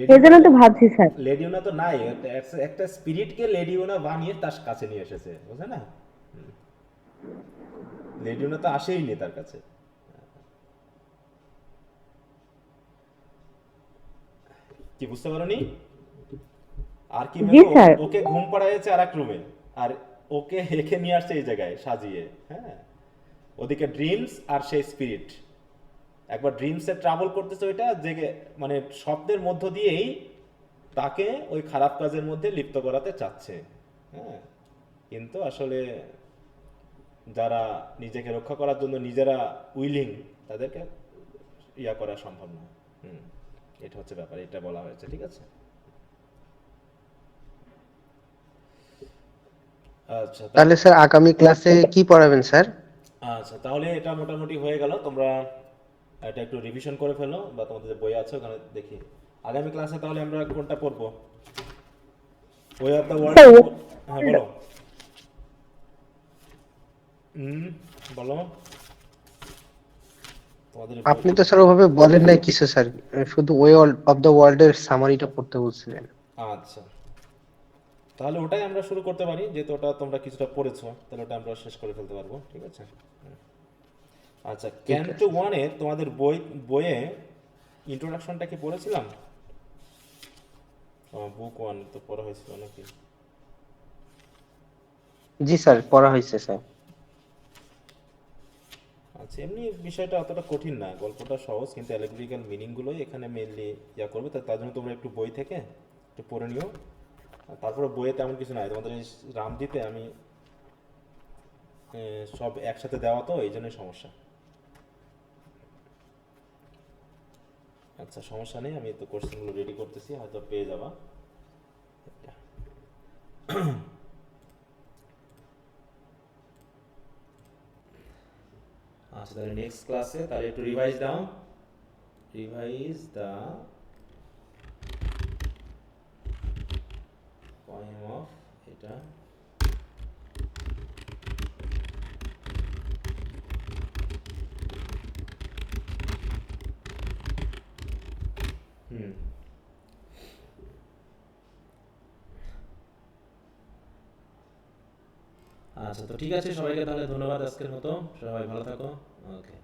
সেজন্য তো ভাবছি স্যার। লেডিওনা তো নাই, একটা স্পিরিটকে লেডিওনা বানিয়ে তার কাছে নিয়ে এসেছে, বুঝলে না? লেডিওনা তো আসেইনি তার কাছে। কি বুঝতে পারোনি? আর কি জি স্যার। ওকে ঘুম পাড়াইছে আর এক রুমে, আর ওকে একে নিয়ে আসছে এই জায়গায় সাজিয়ে, হ্যাঁ, ওদিকে ড্রিমস আর সেই স্পিরিট একবার ড্রিমসে ট্রাভেল করতেছে, ওইটা জেগে মানে স্বপ্নের মধ্য দিয়েই তাকে ওই খারাপ কাজের মধ্যে লিপ্ত করাতে চাচ্ছে, হ্যাঁ, কিন্তু আসলে যারা নিজেকে রক্ষা করার জন্য নিজেরা উইলিং, তাদেরকে ইয়া করা সম্ভব না। এটা হচ্ছে ব্যাপার, এটা বলা হয়েছে, ঠিক আছে। আচ্ছা তাহলে স্যার আগামী ক্লাসে কি পড়াবেন স্যার? আচ্ছা, তাহলে এটা মোটামুটি হয়ে গেল, তোমরা এটা একটু রিভিশন করে ফেলো বা তোমাদের যে বই আছে ওখানে দেখি। আগামী ক্লাসে তাহলে আমরা কোনটা পড়বো? Way of the world. হ্যাঁ বলো। বলো তোমাদের আপনি তো স্যার ওভাবে বলেন নাই কিছু স্যার, শুধু ওয়ে অফ দ্য ওয়ার্ল্ড এর সামারিটা পড়তে বলছিলেন। আচ্ছা, তাহলে ওটাই আমরা শুরু করতে পারি, যেহেতু ওটা তোমরা কিছুটা পড়েছো, তাহলে ওটা আমরা শেষ করে ফেলতে পারবো, ঠিক আছে। আচ্ছা, ক্যান্টো 1 এর তোমাদের বইয়ে ইন্ট্রোডাকশনটা কি পড়েছিলাম? বুক 1 তো পড়া হয়েছিল নাকি? জি স্যার, পড়া হয়েছে স্যার। আচ্ছা, এমনি বিষয়টা অতটা কঠিন না, গল্পটা সহজ, কিন্তু অ্যালিগরিক্যাল মিনিংগুলোই এখানে মেইনলি ইয়া করবে, তার জন্য তোমরা একটু বই থেকে একটু পড়ে নিও। তারপরে বইয়ে তেমন কিছু নাই, তোমাদের এই রামজিতে আমি সব একসাথে দেওয়া, তো এই জন্যই সমস্যা। আচ্ছা, সমস্যা নেই, আমি তো কোশ্চেনগুলো রেডি করতেছি, হয়তো পেয়ে যাবা। আচ্ছা, তাহলে নেক্সট ক্লাসে তাহলে একটু রিভাইজ দাও, রিভাইজ দা পয়েম অফ এটা হুম আচ্ছা, তো ঠিক আছে, সবাইকে তাহলে ধন্যবাদ আজকের মতো, সবাই ভালো থাকো। ওকে।